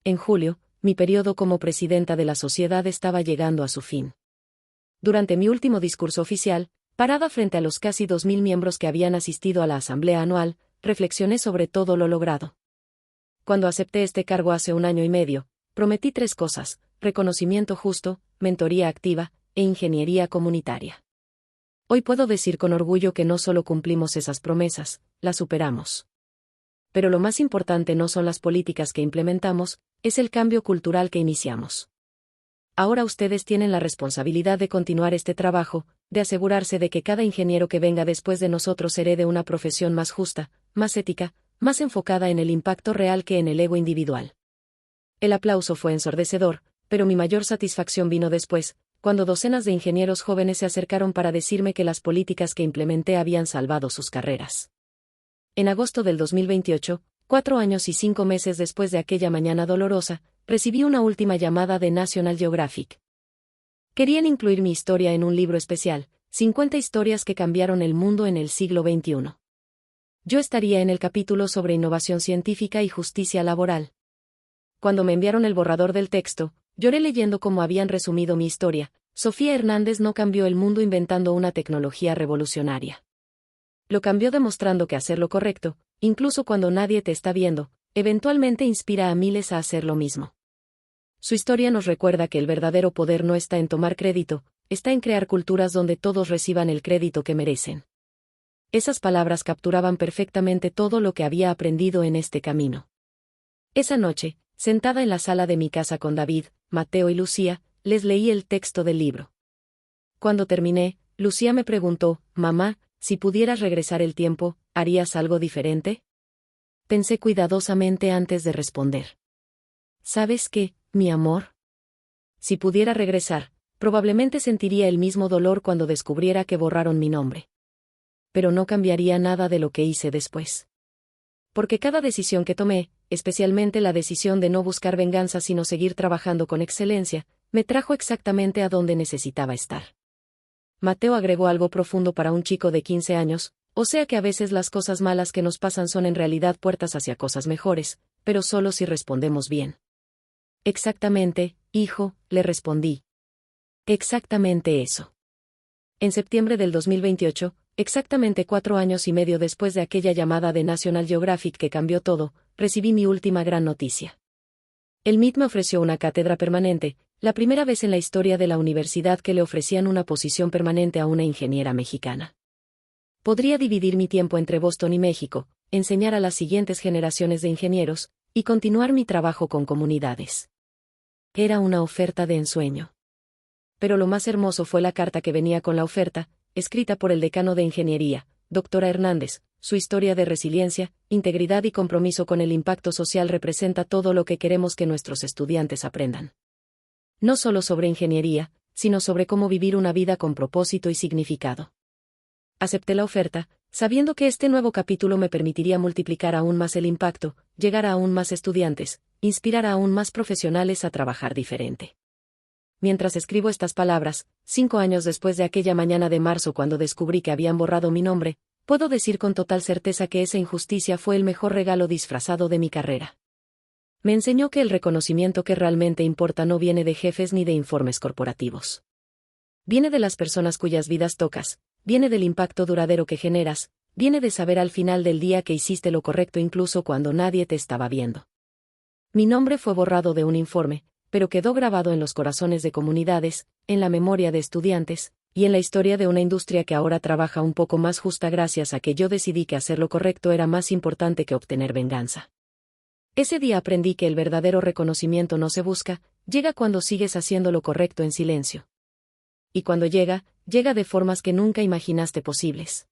En julio, mi periodo como presidenta de la sociedad estaba llegando a su fin. Durante mi último discurso oficial, parada frente a los casi 2.000 miembros que habían asistido a la asamblea anual, reflexioné sobre todo lo logrado. Cuando acepté este cargo hace 1 año y medio, prometí 3 cosas: reconocimiento justo, mentoría activa, e ingeniería comunitaria. Hoy puedo decir con orgullo que no solo cumplimos esas promesas, las superamos. Pero lo más importante no son las políticas que implementamos, es el cambio cultural que iniciamos. Ahora ustedes tienen la responsabilidad de continuar este trabajo, de asegurarse de que cada ingeniero que venga después de nosotros herede una profesión más justa, más ética, más enfocada en el impacto real que en el ego individual. El aplauso fue ensordecedor, pero mi mayor satisfacción vino después, cuando docenas de ingenieros jóvenes se acercaron para decirme que las políticas que implementé habían salvado sus carreras. En agosto del 2028, 4 años y 5 meses después de aquella mañana dolorosa, recibí una última llamada de National Geographic. Querían incluir mi historia en un libro especial, 50 historias que cambiaron el mundo en el siglo XXI. Yo estaría en el capítulo sobre innovación científica y justicia laboral. Cuando me enviaron el borrador del texto, lloré leyendo cómo habían resumido mi historia. Sofía Hernández no cambió el mundo inventando una tecnología revolucionaria. Lo cambió demostrando que hacer lo correcto, incluso cuando nadie te está viendo, eventualmente inspira a miles a hacer lo mismo. Su historia nos recuerda que el verdadero poder no está en tomar crédito, está en crear culturas donde todos reciban el crédito que merecen. Esas palabras capturaban perfectamente todo lo que había aprendido en este camino. Esa noche, sentada en la sala de mi casa con David, Mateo y Lucía, les leí el texto del libro. Cuando terminé, Lucía me preguntó: «Mamá, si pudieras regresar el tiempo, ¿harías algo diferente?». Pensé cuidadosamente antes de responder. ¿Sabes qué, mi amor? Si pudiera regresar, probablemente sentiría el mismo dolor cuando descubriera que borraron mi nombre. Pero no cambiaría nada de lo que hice después. Porque cada decisión que tomé, especialmente la decisión de no buscar venganza sino seguir trabajando con excelencia, me trajo exactamente a donde necesitaba estar. Mateo agregó algo profundo para un chico de 15 años, o sea que a veces las cosas malas que nos pasan son en realidad puertas hacia cosas mejores, pero solo si respondemos bien. Exactamente, hijo, le respondí. Exactamente eso. En septiembre del 2028, exactamente 4 años y medio después de aquella llamada de National Geographic que cambió todo, recibí mi última gran noticia. El MIT me ofreció una cátedra permanente, la primera vez en la historia de la universidad que le ofrecían una posición permanente a una ingeniera mexicana. Podría dividir mi tiempo entre Boston y México, enseñar a las siguientes generaciones de ingenieros, y continuar mi trabajo con comunidades. Era una oferta de ensueño. Pero lo más hermoso fue la carta que venía con la oferta, escrita por el decano de ingeniería, doctora Hernández. Su historia de resiliencia, integridad y compromiso con el impacto social representa todo lo que queremos que nuestros estudiantes aprendan. No solo sobre ingeniería, sino sobre cómo vivir una vida con propósito y significado. Acepté la oferta, sabiendo que este nuevo capítulo me permitiría multiplicar aún más el impacto, llegar a aún más estudiantes, inspirar a aún más profesionales a trabajar diferente. Mientras escribo estas palabras, 5 años después de aquella mañana de marzo cuando descubrí que habían borrado mi nombre, puedo decir con total certeza que esa injusticia fue el mejor regalo disfrazado de mi carrera. Me enseñó que el reconocimiento que realmente importa no viene de jefes ni de informes corporativos. Viene de las personas cuyas vidas tocas, viene del impacto duradero que generas, viene de saber al final del día que hiciste lo correcto incluso cuando nadie te estaba viendo. Mi nombre fue borrado de un informe, pero quedó grabado en los corazones de comunidades, en la memoria de estudiantes, y en la historia de una industria que ahora trabaja un poco más justa gracias a que yo decidí que hacer lo correcto era más importante que obtener venganza. Ese día aprendí que el verdadero reconocimiento no se busca, llega cuando sigues haciendo lo correcto en silencio. Y cuando llega, llega de formas que nunca imaginaste posibles.